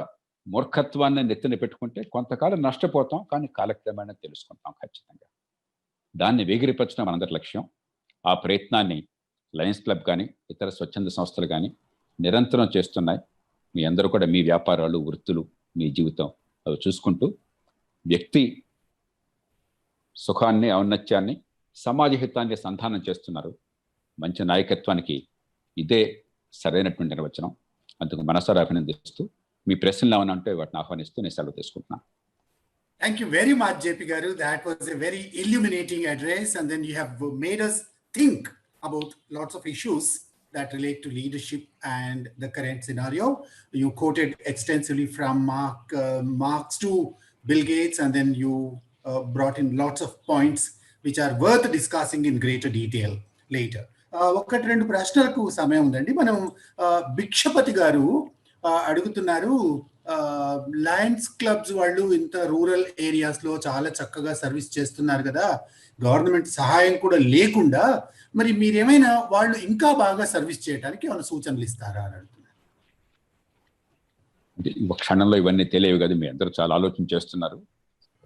S2: మూర్ఖత్వాన్ని నెత్తిన పెట్టుకుంటే కొంతకాలం నష్టపోతాం, కానీ కాలక్రమేణా తెలుసుకుంటాం ఖచ్చితంగా. దాన్ని వేగిరిపరచడం మనందరి లక్ష్యం. ఆ ప్రయత్నాన్ని లయన్స్ క్లబ్ కానీ ఇతర స్వచ్ఛంద సంస్థలు కానీ నిరంతరం చేస్తున్నాయి. మీ అందరూ కూడా మీ వ్యాపారాలు, వృత్తులు, మీ జీవితం అవి చూసుకుంటూ వ్యక్తి సుఖాన్ని, ఔన్నత్యాన్ని, సమాజ హితాన్ని సంధానం చేస్తున్నారు. మంచి నాయకత్వానికి ఇదే సరైనటువంటి నిర్వచనం. అందుకు మనసారా అభినందిస్తూ, మీ ప్రశ్నలు ఏమైనా ఉంటే వాటిని ఆహ్వానిస్తూ నేను సెలవు తీసుకుంటున్నాను.
S1: Thank you very much, JP Garu. That was a very illuminating address, and then you have made us think about lots of issues that relate to leadership and the current scenario. You quoted extensively from Marx to Bill Gates, and then you brought in lots of points which are worth discussing in greater detail later. ఒకటి రెండు ప్రశ్నలకు సమయం ఉందండి. మనం భిక్షపతి గారు అడుగుతున్నారు, Lions clubs వాళ్ళు ఇంత రూరల్ ఏరియాస్ లో చాలా చక్కగా సర్వీస్ చేస్తున్నారు కదా, గవర్నమెంట్ సహాయం కూడా లేకుండా, మరి మీరేమైనా వాళ్ళు ఇంకా బాగా సర్వీస్ చేయడానికి ఏమైనా సూచనలు ఇస్తారా అని అడుగుతున్నారు.
S2: ఒక క్షణంలో ఇవన్నీ తెలియవు కదా, మీ అందరూ చాలా ఆలోచన చేస్తున్నారు.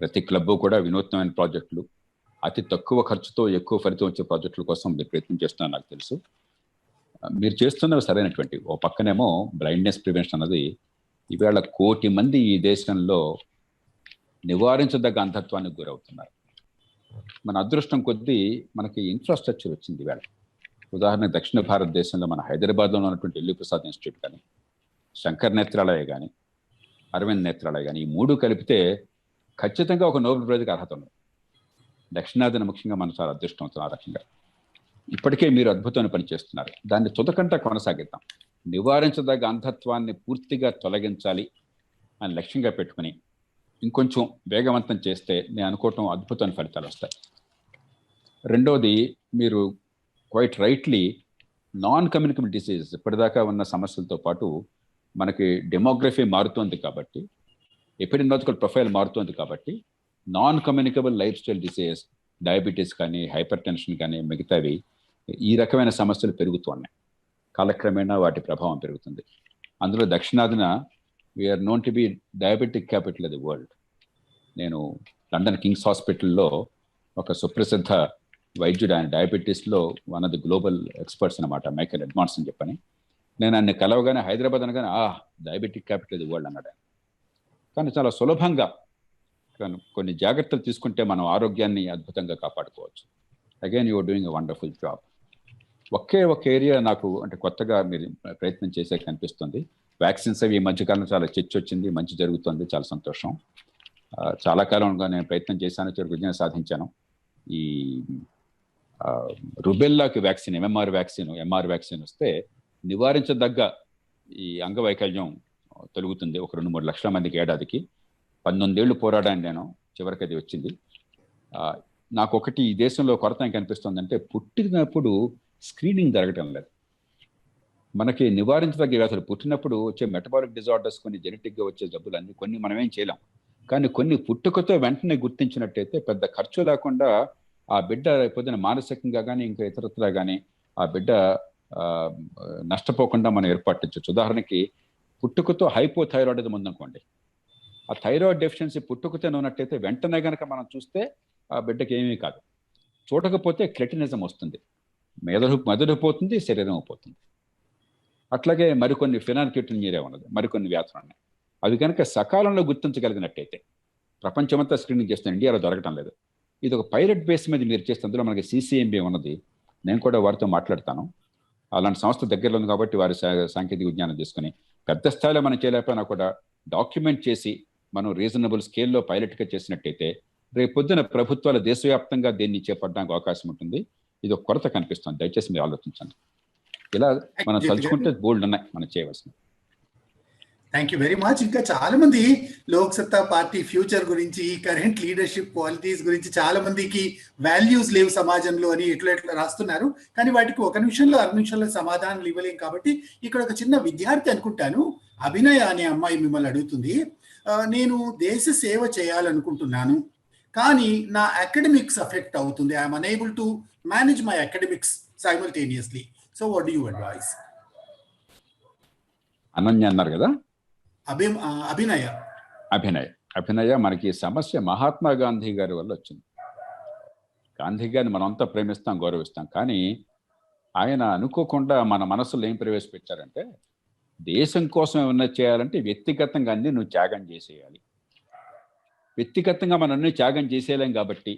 S2: ప్రతి క్లబ్ కూడా వినూత్నమైన ప్రాజెక్టులు, అతి తక్కువ ఖర్చుతో ఎక్కువ ఫలితం వచ్చే ప్రాజెక్టుల కోసం మీరు ప్రయత్నం చేస్తున్నారు నాకు తెలుసు. మీరు చేస్తున్నవి సరైనటువంటి. ఓ పక్కనేమో బ్లైండ్నెస్ ప్రివెన్షన్ అన్నది ఈవేళ 1 కోటి మంది ఈ దేశంలో నివారించదగ్గ అంధత్వానికి గురవుతున్నారు. మన అదృష్టం కొద్దీ మనకి ఇన్ఫ్రాస్ట్రక్చర్ వచ్చింది ఈవేళ. ఉదాహరణకు దక్షిణ భారతదేశంలో మన హైదరాబాద్లో ఉన్నటువంటి ఎల్వి ప్రసాద్ ఇన్స్టిట్యూట్ కానీ, శంకర్ నేత్రాలయ కానీ, అరవింద్ నేత్రాలయ కానీ, ఈ 3 కలిపితే ఖచ్చితంగా ఒక నోబెల్ ప్రైజ్కి అర్హత ఉంది. దక్షిణాదిన ముఖ్యంగా మనం చాలా అదృష్టవంతులు ఆ రకంగా. ఇప్పటికే మీరు అద్భుతమైన పని చేస్తున్నారు. దాన్ని తుదకంట కొనసాగిద్దాం. నివారించదగ్గ అంధత్వాన్ని పూర్తిగా తొలగించాలి అని లక్ష్యంగా పెట్టుకుని ఇంకొంచెం వేగవంతం చేస్తే నేను అనుకోవటం అద్భుతమైన ఫలితాలు వస్తాయి. రెండోది, మీరు quite rightly non communicable diseases, ఇప్పటిదాకా ఉన్న సమస్యలతో పాటు మనకి డెమోగ్రఫీ మారుతోంది కాబట్టి, ఎపిడెమియాలజికల్ ప్రొఫైల్ మారుతోంది కాబట్టి, non communicable life style diseases, diabetes కానీ, హైపర్ టెన్షన్ కానీ, మిగతావి ఈ రకమైన సమస్యలు పెరుగుతున్నాయి. కాలక్రమేణా వాటి ప్రభావం పెరుగుతుంది. అందులో దక్షిణాదిన we are known to be diabetic capital of the world. నేను లండన్ కింగ్స్ హాస్పిటల్లో ఒక సుప్రసిద్ధ వైద్యుడు, ఆయన డయాబెటీస్లో one of the global experts అనమాట, మైకేల్ ఎడ్మాండ్స్ అని చెప్పని. నేను ఆయన కలవగానే హైదరాబాద్ అనగానే diabetic capital of the world అన్నాడు. కానీ చాలా సులభంగా కొన్ని జాగ్రత్తలు తీసుకుంటే మనం ఆరోగ్యాన్ని అద్భుతంగా కాపాడుకోవచ్చు. Again you are doing a wonderful job. ఒక ఏరియా నాకు అంటే కొత్తగా మీరు ప్రయత్నం చేసే కనిపిస్తుంది. వ్యాక్సిన్స్ అవి ఈ మధ్యకాలంలో చాలా చర్చ వచ్చింది, మంచి జరుగుతుంది, చాలా సంతోషం. చాలా కాలంగా నేను ప్రయత్నం చేశాను, చివరికి విజయం సాధించాను. ఈ రుబెల్లాకి వ్యాక్సిన్, ఎంఆర్ వ్యాక్సిన్ వస్తే నివారించదగ్గ ఈ అంగవైకల్యం తొలుగుతుంది. ఒక 2-3 లక్షల మందికి ఏడాదికి. 19 ఏళ్ళు పోరాడాను నేను, చివరికి అది వచ్చింది. నాకు ఒకటి ఈ దేశంలో కొరత ఏం కనిపిస్తుంది అంటే, పుట్టినప్పుడు స్క్రీనింగ్ జరగటం లేదు. మనకి నివారించదగ్గ వ్యాధులు పుట్టినప్పుడు వచ్చే మెటబాలిక్ డిజార్డర్స్, కొన్ని జెనెటిక్గా వచ్చే జబ్బులన్నీ కొన్ని మనమేం చేయలేం. కానీ కొన్ని పుట్టుకతో వెంటనే గుర్తించినట్టయితే పెద్ద ఖర్చు లేకుండా ఆ బిడ్డ పొద్దున మానసికంగా కానీ ఇంకా ఇతరత్రా కానీ ఆ బిడ్డ నష్టపోకుండా మనం ఏర్పాటించవచ్చు. ఉదాహరణకి పుట్టుకతో హైపోథైరాయిడిజం ఉందనుకోండి, ఆ థైరాయిడ్ డెఫిషియన్సీ పుట్టుకతో ఉన్నట్టయితే వెంటనే కనుక మనం చూస్తే ఆ బిడ్డకి ఏమీ కాదు. చూడకపోతే క్రెటినిజం వస్తుంది, మెదడు పోతుంది, శరీరం పోతుంది. అట్లాగే మరికొన్ని ఫినాల్క్యూటినియా ఉన్నది, మరికొన్ని వ్యాధులు ఉన్నాయి. అవి కనుక సకాలంలో గుర్తించగలిగినట్టయితే, ప్రపంచమంతా స్క్రీనింగ్ చేస్తున్న ఇండియాలో దొరకటం లేదు. ఇది ఒక పైలట్ బేస్ మీద మీరు చేస్తే, అందులో మనకి CCMB ఉన్నది, నేను కూడా వారితో మాట్లాడతాను. అలాంటి సంస్థ దగ్గరలో ఉంది కాబట్టి వారి సాంకేతిక విజ్ఞానం తీసుకుని పెద్ద స్థాయిలో మనం చేయలేకపోయినా కూడా డాక్యుమెంట్ చేసి మనం రీజనబుల్ స్కేల్లో పైలట్గా చేసినట్టయితే రేపు పొద్దున ప్రభుత్వాలు దేశవ్యాప్తంగా దీన్ని చేపట్టడానికి అవకాశం ఉంటుంది. ఇది ఒక కొరత కనిపిస్తుంది, దయచేసి మీరు ఆలోచించండి. ఇలా మనం తలుచుకుంటే బోల్డ్ ఉన్నాయి మనం చేయవలసినవి.
S1: Thank you very much. ఇంకా చాలా మంది లోక్ సత్తా పార్టీ ఫ్యూచర్ గురించి, కరెంట్ లీడర్షిప్ క్వాలిటీస్ గురించి చాలా మందికి వాల్యూస్ లేవు సమాజంలో అని ఇట్లా రాస్తున్నారు. కానీ వాటికి 1 నిమిషంలో 6 నిమిషంలో సమాధానాలు ఇవ్వలేం. కాబట్టి ఇక్కడ ఒక చిన్న విద్యార్థి అనుకుంటాను, అభినయ అనే అమ్మాయి మిమ్మల్ని అడుగుతుంది, నేను దేశ సేవ చేయాలనుకుంటున్నాను, కానీ నా అకాడమిక్స్ అఫెక్ట్ అవుతుంది. I'm unable to manage my academics simultaneously. So what do you advice?
S2: Ananya అన్నారు కదా,
S1: అభినయ.
S2: అభినయ మనకి సమస్య మహాత్మా గాంధీ గారి వల్ల వచ్చింది. గాంధీ గారిని మనం అంతా ప్రేమిస్తాం, గౌరవిస్తాం. కానీ ఆయన అనుకోకుండా మన మనసులో ఏం ప్రవేశపెట్టారంటే, దేశం కోసం ఏమన్నా చేయాలంటే వ్యక్తిగతంగా అన్ని నువ్వు త్యాగం చేసేయాలి. వ్యక్తిగతంగా మనం అన్ని త్యాగం చేసేయలేం కాబట్టి,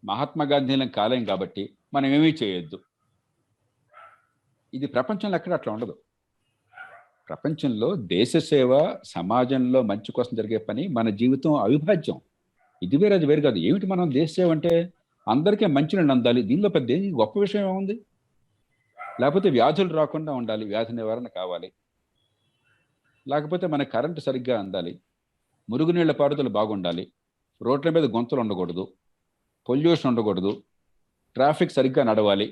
S2: మహాత్మా గాంధీలం కాలేం కాబట్టి మనం ఏమీ చేయొద్దు. ఇది ప్రపంచంలో ఎక్కడ అట్లా ఉండదు. ప్రపంచంలో దేశ సేవ, సమాజంలో మంచి కోసం జరిగే పని మన జీవితం అవిభాజ్యం. ఇది వేరే అది వేరు కాదు. ఏమిటి మనం దేశ సేవ అంటే అందరికీ మంచినీళ్ళు అందాలి, దీనిలో పెద్ద గొప్ప విషయం ఏముంది? లేకపోతే వ్యాధులు రాకుండా ఉండాలి, వ్యాధి నివారణ కావాలి, లేకపోతే మన కరెంటు సరిగ్గా అందాలి, మురుగునీళ్ల పారుదల బాగుండాలి, రోడ్ల మీద గొంతులు ఉండకూడదు, పొల్యూషన్ ఉండకూడదు, ట్రాఫిక్ సరిగ్గా నడవాలి.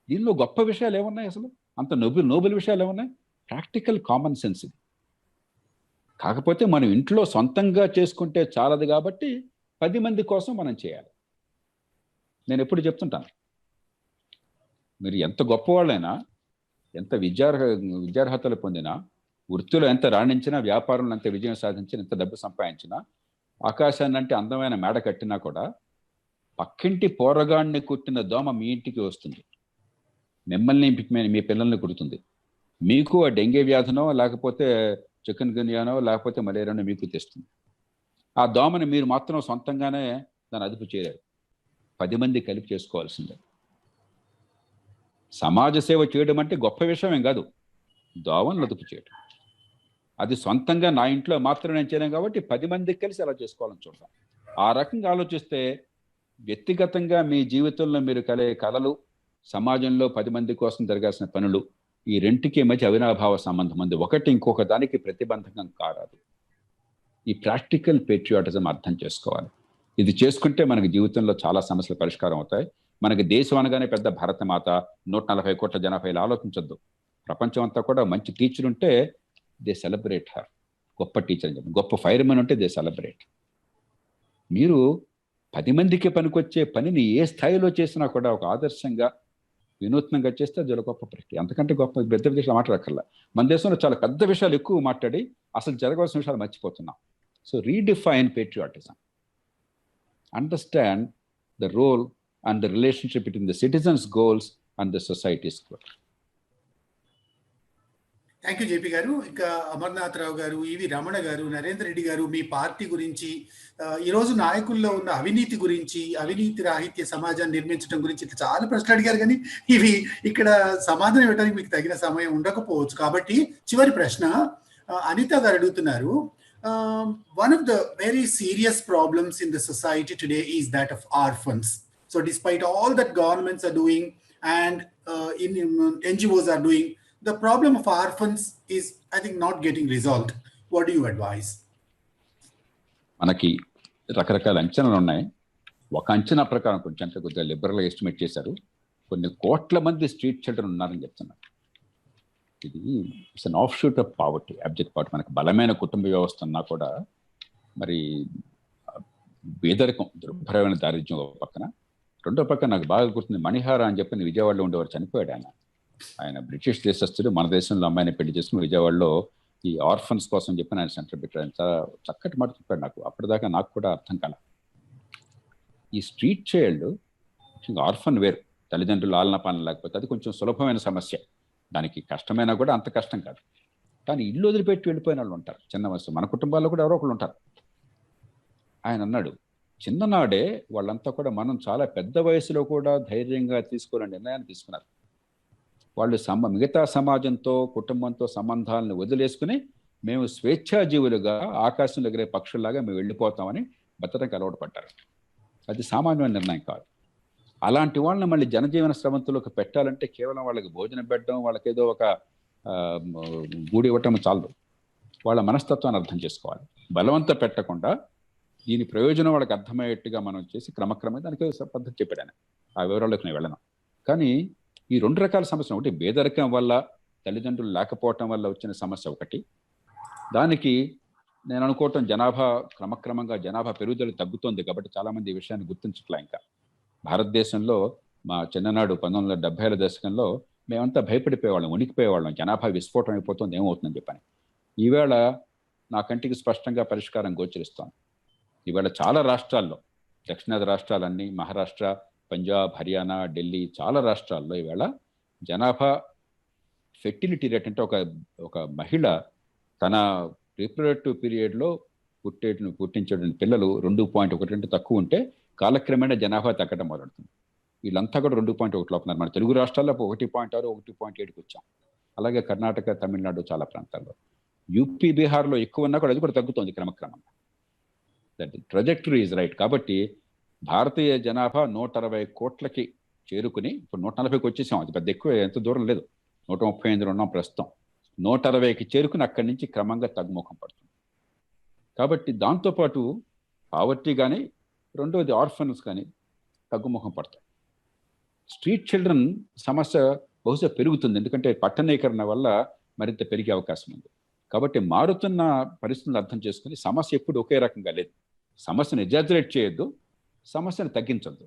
S2: దీనిలో గొప్ప విషయాలు ఏమున్నాయి? అసలు అంత నోబెల్ విషయాలు ఏమున్నాయి? ప్రాక్టికల్ కామన్ సెన్స్ ఇది. కాకపోతే మనం ఇంట్లో సొంతంగా చేసుకుంటే చాలదు కాబట్టి 10 మంది కోసం మనం చేయాలి. నేను ఎప్పుడు చెప్తుంటాను, మీరు ఎంత గొప్పవాళ్ళైనా, ఎంత విద్యార్హతలు పొందినా, వృత్తిలో ఎంత రాణించినా, వ్యాపారంలో ఎంత విజయం సాధించినా, ఎంత డబ్బు సంపాదించినా, ఆకాశాన్ని అంటే అందమైన మేడ కట్టినా కూడా పక్కింటి పోరగాడిని కుట్టిన దోమ మీ ఇంటికి వస్తుంది, మిమ్మల్ని మీ పిల్లల్ని కుడుతుంది. మీకు ఆ డెంగీ వ్యాధనో, లేకపోతే చికెన్ గున్యానో, లేకపోతే మలేరియానో మీకు తెస్తుంది. ఆ దోమని మీరు మాత్రం సొంతంగానే దాన్ని అదుపు చేయలేరు. 10 మంది కలిపి చేసుకోవాల్సిందే. సమాజ సేవ చేయడం అంటే గొప్ప విషయం ఏం కాదు, దోమను అదుపు చేయడం. అది సొంతంగా నా ఇంట్లో మాత్రం నేను చేయలేం కాబట్టి 10 మందికి కలిసి అలా చేసుకోవాలని చూడటం. ఆ రకంగా ఆలోచిస్తే వ్యక్తిగతంగా మీ జీవితంలో మీరు కలిగే కలలు, సమాజంలో 10 మంది కోసం జరగాల్సిన పనులు, ఈ రెంటికి మధ్య అవినాభావ సంబంధం ఉంది. ఒకటి ఇంకొక దానికి ప్రతిబంధకం కారాదు. ఈ ప్రాక్టికల్ పేట్రియాటిజం అర్థం చేసుకోవాలి. ఇది చేసుకుంటే మనకి జీవితంలో చాలా సమస్యలు పరిష్కారం అవుతాయి. మనకి దేశం అనగానే పెద్ద భారతమాత, 140 కోట్ల జనాభా ఇలా ఆలోచించద్దు. ప్రపంచం అంతా కూడా మంచి టీచర్ ఉంటే దే సెలబ్రేట్ హర్. గొప్ప టీచర్ అని చెప్పి, గొప్ప ఫైర్మెన్ ఉంటే దే సెలబ్రేట్. మీరు 10 మందికి పనికొచ్చే పనిని ఏ స్థాయిలో చేసినా కూడా ఒక ఆదర్శంగా, వినూత్నంగా చేస్తే అది గొప్ప ప్రక్రియ. అంతకంటే గొప్ప పెద్ద విషయాలు మాట్లాడక్కర్లా. మన దేశంలో చాలా పెద్ద విషయాలు ఎక్కువ మాట్లాడి అసలు జరగవలసిన విషయాలు మర్చిపోతున్నాం. So redefine patriotism, understand the role and the relationship between the citizens goals and the societies goal.
S1: Thank you JP garu. ఇంకా అమర్నాథ్ రావు గారు, ఈవి రమణ గారు, నరేంద్ర రెడ్డి గారు మీ పార్టీ గురించి, ఈరోజు నాయకుల్లో ఉన్న అవినీతి గురించి, అవినీతి రాహిత్య సమాజాన్ని నిర్మించడం గురించి ఇట్లా చాలా ప్రశ్నలు అడిగారు. కానీ ఇవి ఇక్కడ సమాధానం ఇవ్వడానికి మీకు తగిన సమయం ఉండకపోవచ్చు. కాబట్టి చివరి ప్రశ్న అనిత గారు అడుగుతున్నారు. One of the very serious problems in the society today is that of orphans. So despite all that governments are doing and NGOs are doing, the problem of orphans is, I think, not getting resolved. What do you advise?
S2: మనకి రకరకాల అంచనాలు ఉన్నాయి. ఒక అంచనా ప్రకారం కొంచెం అంటే కొద్దిగా లిబరల్ ఎస్టిమేట్ చేశారు, కొన్ని కోట్ల మంది స్ట్రీట్ చిల్డ్రన్ ఉన్నారని చెప్తున్నారు. ఇది it's an off shoot of poverty, object poverty. మనకి బలమైన కుటుంబ వ్యవస్థ ఉన్నా కూడా మరి పేదరికం, దుర్భరమైన దారిద్ర్యం ఒక పక్కన, రెండో పక్కన నాకు బాగా గుర్తుంది మణిహార అని చెప్పి విజయవాడలో ఉండేవారు, చనిపోయాడు ఆయన. ఆయన బ్రిటిష్ దేశస్తుడు, మన దేశంలో అమ్మాయిని పెళ్లి చేసుకుని విజయవాడలో ఈ ఆర్ఫన్స్ కోసం చెప్పి ఆయన సెంటర్ పెట్టారు. ఆయన చాలా చక్కటి మాట చెప్పాడు. నాకు అప్పటిదాకా నాకు కూడా అర్థం కాల. ఈ స్ట్రీట్ చైల్డ్, ఆర్ఫన్ వేరు, తల్లిదండ్రులు ఆలన పాలన లేకపోతే అది కొంచెం సులభమైన సమస్య, దానికి కష్టమైనా కూడా అంత కష్టం కాదు. కానీ ఇల్లు వదిలిపెట్టి వెళ్ళిపోయిన వాళ్ళు ఉంటారు, చిన్న వయసు. మన కుటుంబాల్లో కూడా ఎవరో ఒకళ్ళు ఉంటారు. ఆయన అన్నాడు, చిన్ననాడే వాళ్ళంతా కూడా మనం చాలా పెద్ద వయసులో కూడా ధైర్యంగా తీసుకునే నిర్ణయాన్ని తీసుకున్నారు. వాళ్ళు మిగతా సమాజంతో, కుటుంబంతో సంబంధాలను వదిలేసుకుని మేము స్వేచ్ఛాజీవులుగా ఆకాశంలో ఎగిరే పక్షుల్లాగా మేము వెళ్ళిపోతామని బతకడానికి అలవాటు పడ్డారు. అది సామాన్యమైన నిర్ణయం కాదు. అలాంటి వాళ్ళని మళ్ళీ జనజీవన స్రవంతులకు పెట్టాలంటే కేవలం వాళ్ళకి భోజనం పెట్టడం, వాళ్ళకి ఏదో ఒక గూడి ఇవ్వటం చాలదు. వాళ్ళ మనస్తత్వాన్ని అర్థం చేసుకోవాలి. బలవంత పెట్టకుండా దీని ప్రయోజనం వాళ్ళకి అర్థమయ్యేట్టుగా మనం చేసి క్రమక్రమంగా దానికి పద్ధతి చెప్పాను. ఆ వివరాలకు నేను వెళ్ళను. కానీ ఈ 2 రకాల సమస్యలు, ఒకటి పేదరికం వల్ల తల్లిదండ్రులు లేకపోవటం వల్ల వచ్చిన సమస్య ఒకటి, దానికి నేను అనుకోవటం క్రమక్రమంగా జనాభా పెరుగుదల తగ్గుతోంది కాబట్టి చాలామంది ఈ విషయాన్ని గుర్తించట్లా. ఇంకా భారతదేశంలో మా చిన్ననాడు 1970ల దశకంలో మేమంతా భయపడిపోయేవాళ్ళం, వణికిపోయేవాళ్ళం, జనాభా విస్ఫోటం అయిపోతుంది, ఏమవుతుందని చెప్పని. ఈవేళ నా కంటికి స్పష్టంగా పరిష్కారం గోచరిస్తోంది. ఈవేళ చాలా రాష్ట్రాల్లో, దక్షిణాది రాష్ట్రాలన్నీ, మహారాష్ట్ర, పంజాబ్, హర్యానా, ఢిల్లీ, చాలా రాష్ట్రాల్లో ఈవేళ జనాభా ఫెర్టిలిటీ రేట్ అంటే ఒక మహిళ తన రిప్రొడక్టివ్ పీరియడ్లో పుట్టించేటువంటి పిల్లలు 2.1 తక్కువ ఉంటే కాలక్రమేణా జనాభా తగ్గడం మొదలవుతుంది. వీళ్ళంతా కూడా 2.1 లోపల. మన తెలుగు రాష్ట్రాల్లో 1.6, 1.7కి వచ్చాం. అలాగే కర్ణాటక, తమిళనాడు చాలా ప్రాంతాల్లో, యూపీ, బీహార్లో ఎక్కువ ఉన్నా కూడా అది కూడా తగ్గుతుంది క్రమక్రమంగా. That trajectory is right. కాబట్టి భారతీయ జనాభా 160 కోట్లకి చేరుకుని ఇప్పుడు 140కి వచ్చేసాం. అది పెద్ద ఎక్కువ, ఎంత దూరం లేదు. 135 ఉన్నాం ప్రస్తుతం. 160కి చేరుకుని అక్కడి నుంచి క్రమంగా తగ్గుముఖం పడుతుంది. కాబట్టి దాంతోపాటు పావర్టీ కానీ, రెండోది ఆర్ఫన్స్ కానీ తగ్గుముఖం పడతాయి. స్ట్రీట్ చిల్డ్రన్ సమస్య బహుశా పెరుగుతుంది, ఎందుకంటే పట్టణీకరణ వల్ల మరింత పెరిగే అవకాశం ఉంది. కాబట్టి మారుతున్న పరిస్థితులను అర్థం చేసుకుని సమస్య ఎప్పుడు ఒకే రకంగా లేదు. సమస్యను ఎగ్జాజరేట్ చేయొద్దు, సమస్యను తగ్గించొద్దు.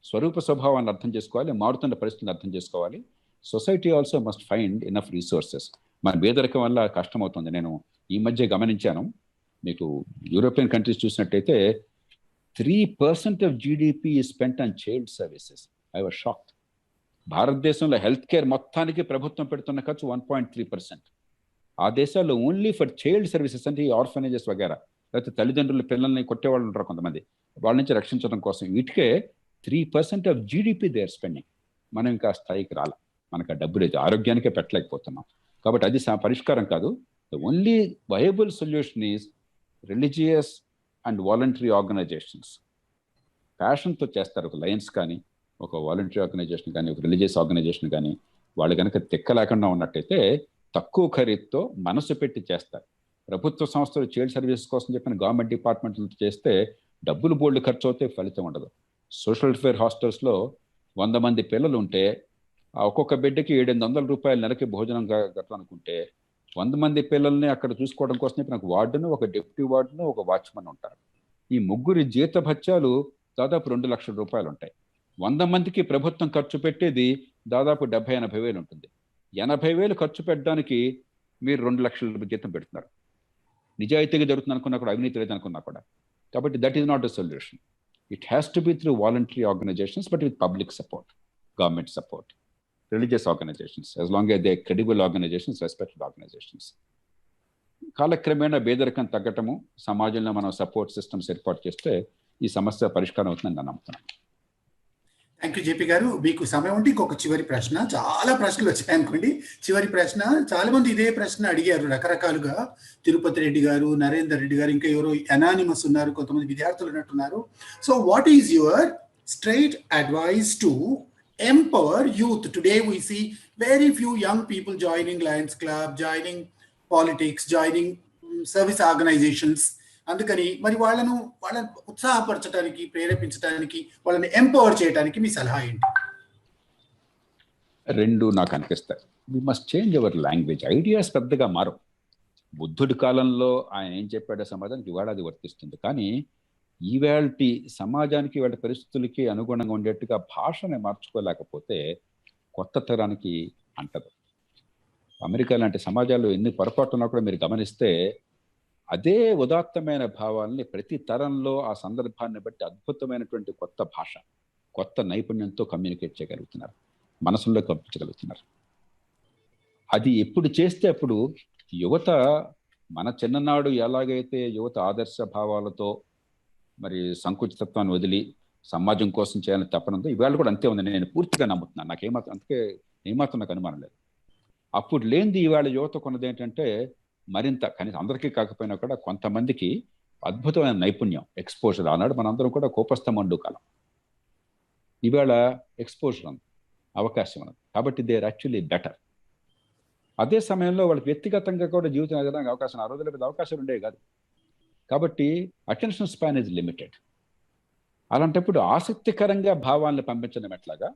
S2: స్వరూప స్వభావాన్ని అర్థం చేసుకోవాలి, మారుతున్న పరిస్థితులను అర్థం చేసుకోవాలి. Society also must find enough resources. మన పేదరికం వల్ల కష్టమవుతుంది. నేను ఈ మధ్య గమనించాను, మీకు యూరోపియన్ కంట్రీస్ చూసినట్టయితే 3% of GDP is spent on child services. I was shocked. భారతదేశంలో హెల్త్ కేర్ మొత్తానికి ప్రభుత్వం పెడుతున్న ఖర్చు 1.3%. ఆ దేశాల్లో ఓన్లీ ఫర్ చైల్డ్ సర్వీసెస్, అంటే ఈ ఆర్ఫనేజెస్ వగేరా, లేకపోతే తల్లిదండ్రుల పిల్లల్ని కొట్టేవాళ్ళు ఉంటారు కొంతమంది, వాళ్ళ నుంచి రక్షించడం కోసం, వీటికే 3% of GDP they are spending. మనం ఇంకా ఆ స్థాయికి రాల, మనకు ఆ డబ్బు లేదు, ఆరోగ్యానికే పెట్టలేకపోతున్నాం. కాబట్టి అది పరిష్కారం కాదు. The only viable solution is religious and voluntary organisations. ప్యాషన్తో చేస్తారు. ఒక లయన్స్ కానీ, ఒక వాలంటరీ ఆర్గనైజేషన్ కానీ, ఒక రిలీజియస్ ఆర్గనైజేషన్ కానీ, వాళ్ళు కనుక తెక్క లేకుండా ఉన్నట్టయితే తక్కువ ఖరీదుతో మనసు పెట్టి చేస్తారు. ప్రభుత్వ సంస్థలు చైల్డ్ సర్వీసెస్ కోసం చెప్పిన గవర్నమెంట్ డిపార్ట్మెంట్లు చేస్తే డబ్బులు బోల్డ్ ఖర్చు అవుతే ఫలితం ఉండదు. సోషల్ వెల్ఫేర్ హాస్టల్స్లో 100 మంది పిల్లలు ఉంటే ఒక్కొక్క బిడ్డకి 700 రూపాయలు నెలకి భోజనం కట్టాలనుకుంటే 100 మంది పిల్లల్ని అక్కడ చూసుకోవడం కోసం చెప్పి నాకు వార్డును, ఒక డిప్యూటీ వార్డును, ఒక వాచ్మన్ ఉంటారు. ఈ ముగ్గురి జీత భత్యాలు దాదాపు 2 లక్షల రూపాయలు ఉంటాయి. 100 మందికి ప్రభుత్వం ఖర్చు పెట్టేది దాదాపు 70-80 వేలు ఉంటుంది. 80 వేలు ఖర్చు పెట్టడానికి మీరు 2 లక్షల జీతం పెడుతున్నారు. నిజాయితీగా జరుగుతుంది అనుకున్నా కూడా, అవినీతి లేదనుకున్నా కూడా. కాబట్టి that is not a solution. It has to be through voluntary organisations, but with public support, government support, religious organisations, as long as they are credible organizations, respected organizations. కాలక్రమేణా పేదరికం తగ్గటము, సమాజంలో మనం సపోర్ట్ సిస్టమ్స్ ఏర్పాటు చేస్తే ఈ సమస్య పరిష్కారం అవుతుందని నేను నమ్ముతున్నాను.
S1: థ్యాంక్ యూ జేపీ గారు. మీకు సమయం ఉంటే ఇంకొక చివరి ప్రశ్న. చాలా ప్రశ్నలు వచ్చాయి అనుకోండి. చివరి ప్రశ్న, చాలా మంది ఇదే ప్రశ్న అడిగారు రకరకాలుగా. తిరుపతి రెడ్డి గారు, నరేందర్ రెడ్డి గారు, ఇంకా ఎవరో అనానిమస్ ఉన్నారు, కొంతమంది విద్యార్థులు ఉన్నట్టున్నారు. So what is your straight advice to empower youth? Today we see very few young people joining Lions Club, joining politics, joining service organizations. అందుకని మరి వాళ్ళని ఉత్సాహపరచడానికి, ప్రేరేపించడానికి, వాళ్ళని ఎంపవర్ చేయడానికి మీ సలహా ఏంటి?
S2: రెండు నాకు అనిపిస్తాయి. We must change our language. Ideas పెద్దగా మారు. బుద్ధుడి కాలంలో ఆయన ఏం చెప్పాడో సమాజానికి ఇవాళ అది వర్తిస్తుంది. కానీ ఈవేళటి సమాజానికి, వాళ్ళ పరిస్థితులకి అనుగుణంగా ఉండేట్టుగా భాషని మార్చుకోలేకపోతే కొత్త తరానికి అంటదు. అమెరికా లాంటి సమాజాల్లో ఎన్ని పొరపాటు ఉన్నా కూడా మీరు గమనిస్తే అదే ఉదాత్తమైన భావాల్ని ప్రతి తరంలో ఆ సందర్భాన్ని బట్టి అద్భుతమైనటువంటి కొత్త భాష, కొత్త నైపుణ్యంతో కమ్యూనికేట్ చేయగలుగుతున్నారు, మనసుల్లో పంపించగలుగుతున్నారు. అది ఎప్పుడు చేస్తే అప్పుడు యువత, మన చిన్ననాడు ఎలాగైతే యువత ఆదర్శ భావాలతో మరి సంకుచితత్వాన్ని వదిలి సమాజం కోసం చేయాలని తప్పనుందో, ఇవాళ కూడా అంతే ఉంది. నేను పూర్తిగా నమ్ముతున్నాను. అందుకే ఏమాత్రం నాకు అనుమానం లేదు. అప్పుడు లేనిది ఇవాళ యువత కొన్నది ఏంటంటే మరింత, కనీసం అందరికీ కాకపోయినా కూడా కొంతమందికి అద్భుతమైన నైపుణ్యం, ఎక్స్పోజర్. ఆనాడు మనందరం కూడా కోపస్థమండు కాలం, ఇవాళ ఎక్స్పోజర్ ఉంది, అవకాశం ఉన్నది. కాబట్టి దే ఆర్ యాక్చువల్లీ బెటర్. అదే సమయంలో వాళ్ళకి వ్యక్తిగతంగా కూడా జీవితం ఎదగడానికి అవకాశం, ఆ రోజుల్లో పెద్ద అవకాశాలు ఉండేవి కాదు. కాబట్టి అటెన్షన్ స్పాన్ ఇస్ లిమిటెడ్. అలాంటప్పుడు ఆసక్తికరంగా భావాలను పంపించడం ఎట్లాగా,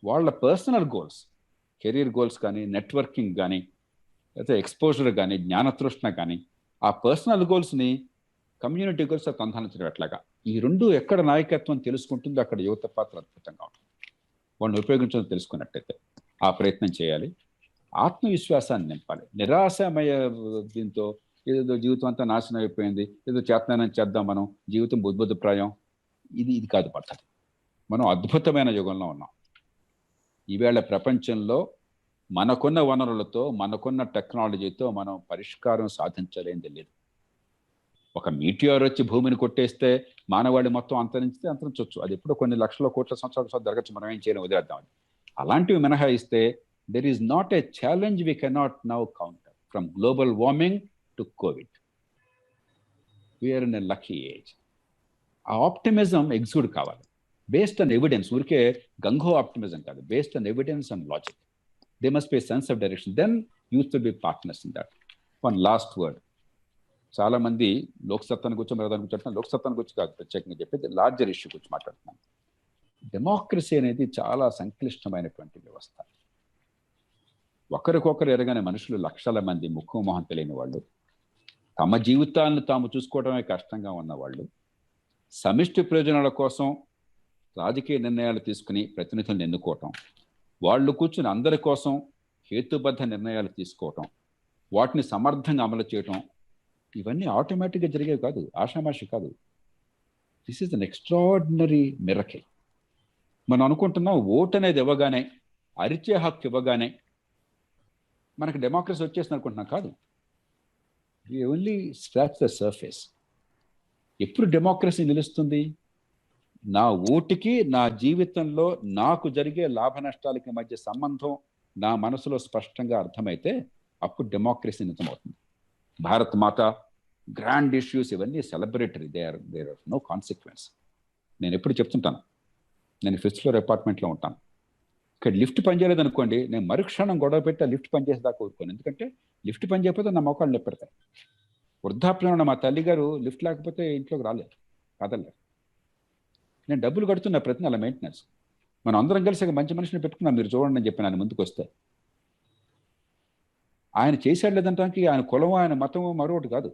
S2: వాళ్ళ పర్సనల్ గోల్స్, కెరీర్ గోల్స్ కానీ, నెట్వర్కింగ్ కానీ, లేకపోతే ఎక్స్పోజర్ కానీ, జ్ఞానతృష్ణ కానీ, ఆ పర్సనల్ గోల్స్ని కమ్యూనిటీ గోల్స్ అనుసంధానించడం ఎట్లాగా, ఈ రెండు ఎక్కడ నాయకత్వం తెలుసుకుంటుందో అక్కడ యువత పాత్ర అద్భుతంగా ఉంటుంది. వాళ్ళని ఉపయోగించడం తెలుసుకున్నట్టయితే ఆ ప్రయత్నం చేయాలి. ఆత్మవిశ్వాసాన్ని నింపాలి. నిరాశమయ దీంతో ఏదో జీవితం అంతా నాశనం అయిపోయింది, ఏదో చేతనం చేద్దాం, మనం జీవితం బుద్ధిప్రాయం, ఇది కాదు పద్ధతి. మనం అద్భుతమైన యుగంలో ఉన్నాం. ఈవేళ ప్రపంచంలో మనకున్న వనరులతో, మనకున్న టెక్నాలజీతో మనం పరిష్కారం సాధించలేనిది లేదు. ఒక మీటియోర్ వచ్చి భూమిని కొట్టేస్తే మానవాళి మొత్తం అంతరించవచ్చు. అది ఎప్పుడో కొన్ని లక్షల కోట్ల సంవత్సరాల జరగచ్చు, మనం ఏం చేయలేం, వదిలేద్దాం. అలాంటివి మినహాయిస్తే there is not a challenge we cannot now counter, from global warming to COVID. We are in a lucky age. ఆ ఆప్టిమిజం ఎగ్జూడ్ కావాలి, బేస్డ్ ఆన్ ఎవిడెన్స్. ఊరికే గంగో ఆప్టిమిజం కాదు, based on evidence and logic. There must be sense of direction, then youth will be partners in that. One last word. చాలా మంది లోక్సత్తాన్ని గురించి, మరొకదాని గురించి అంటున్నాను. లోక్సత్తాన్ని గురించి కాదు ప్రత్యేకంగా చెప్పేది, లార్జర్ ఇష్యూ గురించి మాట్లాడుతున్నాను. డెమోక్రసీ అనేది చాలా సంక్లిష్టమైనటువంటి వ్యవస్థ. ఒకరికొకరు ఎరగని మనుషులు లక్షల మంది, ముక్కు మొహం తెలియని వాళ్ళు, తమ జీవితాలను తాము చూసుకోవడమే కష్టంగా ఉన్నవాళ్ళు, సమిష్టి ప్రయోజనాల కోసం రాజకీయ నిర్ణయాలు తీసుకుని ప్రతినిధులను ఎన్నుకోవటం, వాళ్ళు కూర్చుని అందరి కోసం హేతుబద్ధ నిర్ణయాలు తీసుకోవటం, వాటిని సమర్థంగా అమలు చేయటం, ఇవన్నీ ఆటోమేటిక్గా జరిగేవి కాదు, ఆషామాషి కాదు. This is an extraordinary miracle. మనం అనుకుంటున్నాం ఓటు అనేది ఇవ్వగానే, అరిచే హక్కు ఇవ్వగానే మనకు డెమోక్రసీ వచ్చేసింది అనుకుంటున్నాం. కాదు, we only scratch the surface. ఎప్పుడు డెమోక్రసీ నిలుస్తుంది? నా ఓటుకి, నా జీవితంలో నాకు జరిగే లాభ నష్టాలకి మధ్య సంబంధం నా మనసులో స్పష్టంగా అర్థమైతే అప్పుడు డెమోక్రసీ నిజమవుతుంది. భారత్ మాత, గ్రాండ్ ఇష్యూస్ ఇవన్నీ celebratory, there are no consequence. నేను ఎప్పుడు చెప్తుంటాను, నేను 5th ఫ్లోర్ అపార్ట్మెంట్లో ఉంటాను. ఇక్కడ లిఫ్ట్ పనిచేయలేదు అనుకోండి, నేను మరుక్షణం గొడవ పెట్టి ఆ లిఫ్ట్ పనిచేసేదాకా ఊరుకోను. ఎందుకంటే లిఫ్ట్ పనిచేయకపోతే నా మొక్కలు నొప్పెడతాయి. వృద్ధాప్యంలో మా తల్లిగారు లిఫ్ట్ లేకపోతే ఇంట్లోకి రాలేదు, కదలలేదు. నేను డబ్బులు కడుతున్నా ప్రతి నెల మెయింటెనెన్స్. మనం అందరం కలిసి మంచి మనిషిని పెట్టుకున్నాం, మీరు చూడండి అని చెప్పి ఆయన ముందుకు వస్తే, ఆయన చేశాడు లేదంటానికి ఆయన కులం, ఆయన మతం మరొకటి కాదు.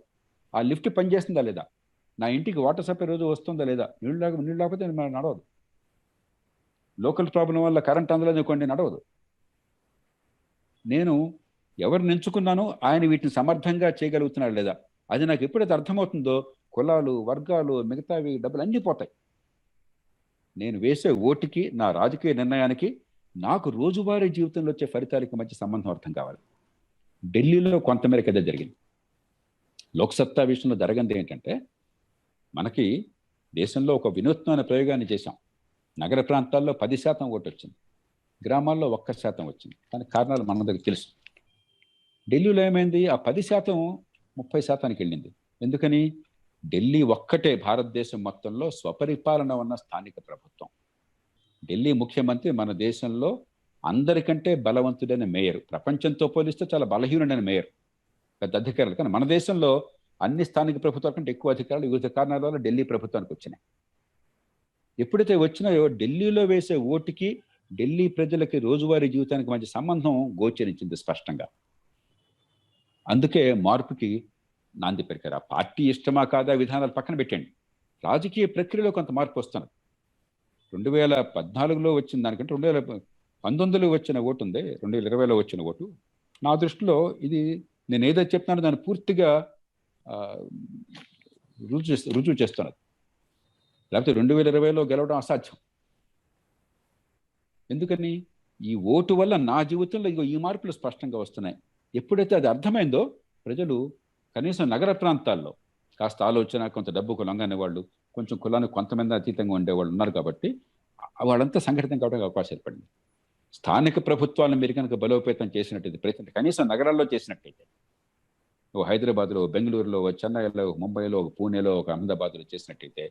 S2: ఆ లిఫ్ట్ పనిచేస్తుందా లేదా, నా ఇంటికి వాటర్ సప్లై రోజు వస్తుందా లేదా, నీళ్ళు లేకపోతే నడవదు. లోకల్ ప్రాబ్లం వల్ల కరెంట్ అందులోనుకోండి, నడవదు. నేను ఎవరిని ఎంచుకున్నానో ఆయన వీటిని సమర్థంగా చేయగలుగుతున్నాడు లేదా, అది నాకు ఎప్పుడైతే అర్థమవుతుందో కులాలు, వర్గాలు, మిగతావి డబ్బులు అన్నీ పోతాయి. నేను వేసే ఓటుకి, నా రాజకీయ నిర్ణయానికి, నాకు రోజువారీ జీవితంలో వచ్చే ఫలితాలకి మధ్య సంబంధం అర్థం కావాలి. ఢిల్లీలో కొంతమేరకు అదే జరిగింది. లోక్సత్తా విషయంలో జరగంది ఏంటంటే, మనకి దేశంలో ఒక వినూత్నమైన ప్రయోగాన్ని చేశాం. నగర ప్రాంతాల్లో 10% ఓటు వచ్చింది, గ్రామాల్లో 1% వచ్చింది. దానికి కారణాలు మన దగ్గర తెలుసు. ఢిల్లీలో ఏమైంది, ఆ 10% 30%కి వెళ్ళింది. ఎందుకని? ఢిల్లీ ఒక్కటే భారతదేశం మొత్తంలో స్వపరిపాలన ఉన్న స్థానిక ప్రభుత్వం. ఢిల్లీ ముఖ్యమంత్రి మన దేశంలో అందరికంటే బలవంతుడైన మేయర్, ప్రపంచంతో పోలిస్తే చాలా బలహీనుడైన మేయర్, పెద్ద అధికారులు. కానీ మన దేశంలో అన్ని స్థానిక ప్రభుత్వాల కంటే ఎక్కువ అధికారులు వివిధ కారణాల వల్ల ఢిల్లీ ప్రభుత్వానికి వచ్చినాయి. ఎప్పుడైతే వచ్చినాయో ఢిల్లీలో వేసే ఓటుకి, ఢిల్లీ ప్రజలకి రోజువారీ జీవితానికి మధ్య సంబంధం గోచరించింది స్పష్టంగా. అందుకే మార్పుకి నాంది పలికారు. ఆ పార్టీ ఇష్టమా కాదా విధానాలు పక్కన పెట్టండి, రాజకీయ ప్రక్రియలో కొంత మార్పు వస్తున్నది. 2014లో వచ్చిన దానికంటే 2019లో వచ్చిన ఓటు ఉంది, 2020లో వచ్చిన ఓటు నా దృష్టిలో ఇది, నేను ఏదైతే చెప్తున్నానో దాన్ని పూర్తిగా రుజువు చేస్తున్నది. లేకపోతే 2020లో గెలవడం అసాధ్యం. ఎందుకని? ఈ ఓటు వల్ల నా జీవితంలో ఈ మార్పులు స్పష్టంగా వస్తున్నాయి. ఎప్పుడైతే అది అర్థమైందో ప్రజలు, కనీసం నగర ప్రాంతాల్లో కాస్త ఆలోచన, కొంత డబ్బుకు లొంగని వాళ్ళు, కొంచెం కులానికి కొంతమంది అతీతంగా ఉండేవాళ్ళు ఉన్నారు కాబట్టి వాళ్ళంతా సంఘటితం కావడానికి అవకాశం ఏర్పడింది. స్థానిక ప్రభుత్వాలను మీరు కనుక బలోపేతం చేసినట్టయితే, ప్రతి కనీసం నగరాల్లో చేసినట్టయితే, ఓ హైదరాబాద్లో, బెంగళూరులో, చెన్నైలో, ముంబైలో, పూణేలో, ఒక అహ్మదాబాద్లో చేసినట్టయితే,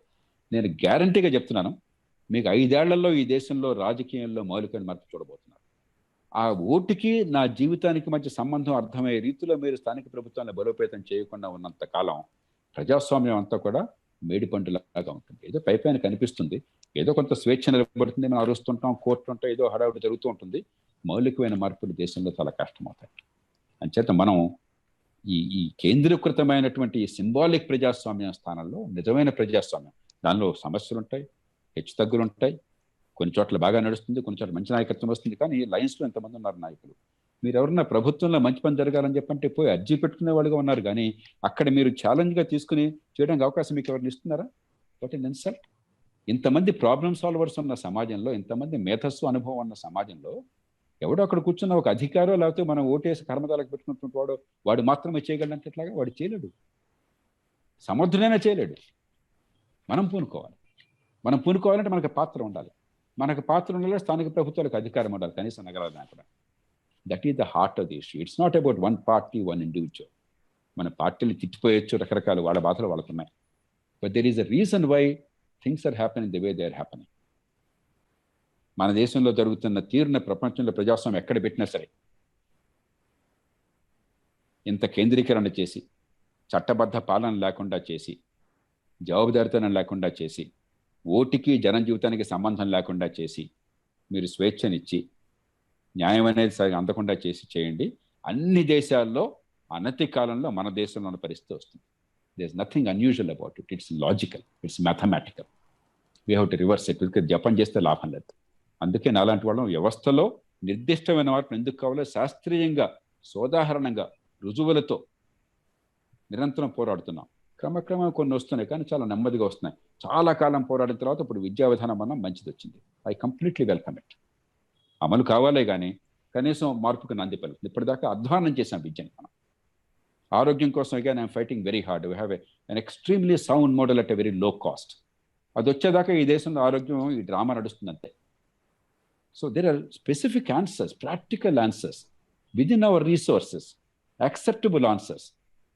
S2: నేను గ్యారంటీగా చెప్తున్నాను, మీకు 5 ఏళ్లలో ఈ దేశంలో రాజకీయంలో మౌలికమైన మార్పు చూడబోతున్నారు. ఆ ఓటుకి నా జీవితానికి మధ్య సంబంధం అర్థమయ్యే రీతిలో మీరు స్థానిక ప్రభుత్వాన్ని బలోపేతం చేయకుండా ఉన్నంత కాలం ప్రజాస్వామ్యం అంతా కూడా మేడిపండులాగా ఉంటుంది. ఏదో పైపైన కనిపిస్తుంది, ఏదో కొంత స్వేచ్ఛ నిలబడుతుంది, మనం అరుస్తుంటాం, కోర్టు ఉంటే ఏదో హడావుడి జరుగుతూ ఉంటుంది. మౌలికమైన మార్పులు దేశంలో చాలా కష్టమవుతాయి. అంచేత మనం ఈ కేంద్రీకృతమైనటువంటి ఈ సింబాలిక్ ప్రజాస్వామ్యం స్థానంలో నిజమైన ప్రజాస్వామ్యం, దానిలో సమస్యలు ఉంటాయి, హెచ్చు తగ్గులు ఉంటాయి, కొన్ని చోట్ల బాగా నడుస్తుంది, కొన్ని చోట్ల మంచి నాయకత్వం వస్తుంది. కానీ లైన్స్లో ఎంతమంది ఉన్నారు నాయకులు? మీరు ఎవరన్నా ప్రభుత్వంలో మంచి పని జరగాలని చెప్పంటే పోయి అర్జీ పెట్టుకునే వాళ్ళుగా ఉన్నారు, కానీ అక్కడ మీరు ఛాలెంజ్గా తీసుకుని చేయడానికి అవకాశం మీకు ఎవరిని ఇస్తున్నారా? What in insult. ఇంతమంది ప్రాబ్లమ్ సాల్వర్స్ ఉన్న సమాజంలో, ఇంతమంది మేధస్సు అనుభవం ఉన్న సమాజంలో ఎవడో అక్కడ కూర్చున్న ఒక అధికారో లేకపోతే మనం ఓటేసి కర్మదాలకు పెట్టుకున్నటువంటి వాడు మాత్రమే చేయగలంటే ఎట్లాగా? వాడు చేయలేడు, సమర్థుడైనా చేయలేడు. మనం పూనుకోవాలంటే మనకు పాత్ర ఉండాలి. మనకు పాత్ర ఉండాలి, స్థానిక ప్రభుత్వాలకు అధికారం ఉండాలి, కనీసం నగరాలన్నా కూడా. That is the heart of the issue. It's not about one party, one individual. మన పార్టీలు తిట్టిపోయొచ్చు, రకరకాల వాళ్ళ బాధలు వాళ్ళకున్నాయి. But there is a reason why things are happening the way they are happening. మన దేశంలో జరుగుతున్న తీరున ప్రపంచంలో ప్రజాస్వామ్యం ఎక్కడ పెట్టినా సరే ఇంత కేంద్రీకరణ చేసి, చట్టబద్ధ పాలన లేకుండా చేసి, జవాబుదారితనం లేకుండా చేసి, ఓటుకి జనం జీవితానికి సంబంధం లేకుండా చేసి, మీరు స్వేచ్ఛనిచ్చి న్యాయం అనేది అందకుండా చేయండి. అన్ని దేశాల్లో అనతి కాలంలో మన దేశంలో ఉన్న పరిస్థితి వస్తుంది. There is nothing unusual about it. It's logical, it's mathematical. We have to reverse it. జపం చేస్తే లాభం లేదు. అందుకే నాలాంటి వాళ్ళం వ్యవస్థలో నిర్దిష్టమైన మార్పులు ఎందుకు కావాలో శాస్త్రీయంగా, సోదాహరణంగా, రుజువులతో నిరంతరం పోరాడుతున్నాం. క్రమక్రమం కొన్ని వస్తున్నాయి, కానీ చాలా నెమ్మదిగా వస్తున్నాయి. చాలా కాలం పోరాడిన తర్వాత ఇప్పుడు విద్యా విధానం అన్న మంచిది వచ్చింది. I completely welcome it. అమలు కావాలే కానీ కనీసం మార్పుకు నాంది పలుకుతుంది. ఇప్పటిదాకా అధ్వానం చేసాం విద్యని మనం. ఆరోగ్యం కోసం again I'm fighting very hard. We have an extremely sound model at a very low cost. అది వచ్చేదాకా ఈ దేశంలో ఆరోగ్యం ఈ డ్రామా నడుస్తుంది అంతే. So there are specific answers, practical answers within our resources, acceptable answers.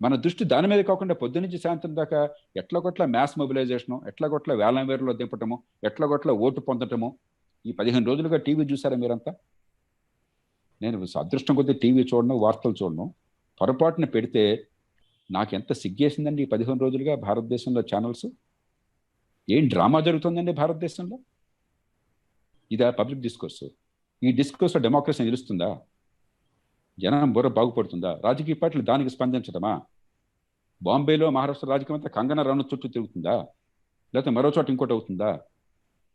S2: మన దృష్టి దాని మీద కాకుండా పొద్దునుంచి సాయంత్రం దాకా ఎట్లాగొట్ల మ్యాస్ మొబిలైజేషను, ఎట్లాగొట్ల వేలంవేరులో దింపటము, ఎట్లాగొట్ల ఓటు పొందటము. ఈ 15 రోజులుగా టీవీ చూసారా మీరంతా? నేను అదృష్టం కొద్దీ టీవీ చూడను, వార్తలు చూడను. పొరపాటున పెడితే నాకు ఎంత సిగ్గేసిందండి ఈ 15 రోజులుగా భారతదేశంలో ఛానల్స్. ఏం డ్రామా జరుగుతుందండి భారతదేశంలో? ఇదా పబ్లిక్ డిస్కోర్స్? ఈ డిస్కోర్స్లో డెమోక్రసీ నిలుస్తుందా? జనం బుర్ర బాగుపడుతుందా? రాజకీయ పార్టీలు దానికి స్పందించడమా? బాంబేలో, మహారాష్ట్ర రాజకీయం అంతా కంగనా రనౌత్ చుట్టూ తిరుగుతుందా? లేకపోతే మరో చోట ఇంకోటి అవుతుందా?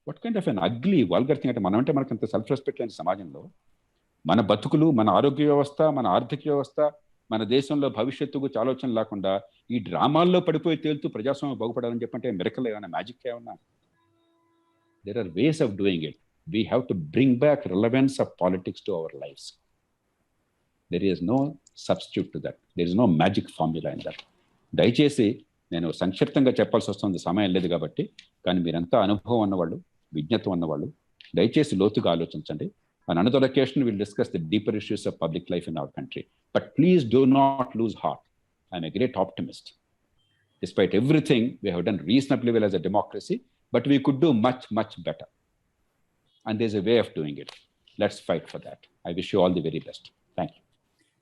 S2: What kind of an ugly vulgar thing. అంటే మనం అంటే మనకు అంత సెల్ఫ్ రెస్పెక్ట్ లేని సమాజంలో మన బతుకులు, మన ఆరోగ్య వ్యవస్థ, మన ఆర్థిక వ్యవస్థ, మన దేశంలో భవిష్యత్తు గురించి ఆలోచన లేకుండా ఈ డ్రామాల్లో పడిపోయి తేలుతూ ప్రజాస్వామ్యం బాగుపడాలని చెప్పంటే మిరకల్ ఏమైనా, మ్యాజిక్ ఏమన్నా? There are ways of doing it. We have to bring back relevance of politics to our lives. There is no substitute to that. There is no magic formula in that. దయచేసి నేను సంక్షిప్తంగా చెప్పాల్సి వస్తుంది, సమయం లేదు కాబట్టి. కానీ మీరంతా అనుభవం ఉన్నవాళ్ళు, విజ్ఞత ఉన్నవాళ్ళు, దయచేసి లోతుగా ఆలోచించండి. On another occasion, we'll discuss the deeper issues of public life in our country. But please do not lose heart. I'm a great optimist. Despite everything, we have done reasonably well as a democracy, but we could do much, much better. And there's a way of doing it. Let's fight for that. I wish you all the very best. Thank you.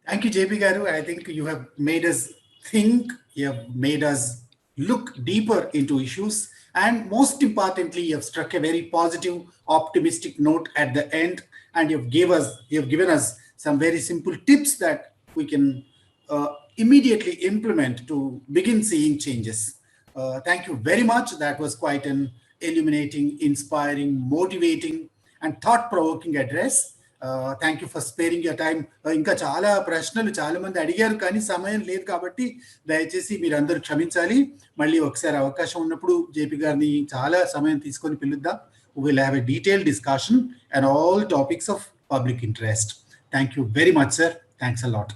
S1: Thank you, JP Garu. I think you have made us think, you have made us look deeper into issues, and most importantly, you have struck a very positive, optimistic note at the end, and you have given us some very simple tips that we can immediately implement to begin seeing changes. Thank you very much. That was quite an illuminating, inspiring, motivating, and thought-provoking address. Thank you for sparing your time. ఇంకా చాలా ప్రశ్నలు చాలా మంది అడిగారు, కానీ సమయం లేదు కాబట్టి దయచేసి మీరు అందరూ క్షమించాలి. మళ్ళీ ఒకసారి అవకాశం ఉన్నప్పుడు జేపీ గారిని చాలా సమయం తీసుకొని పిలుద్దాం. We will have a detailed discussion and all topics of public interest. Thank you very much, sir. Thanks a lot.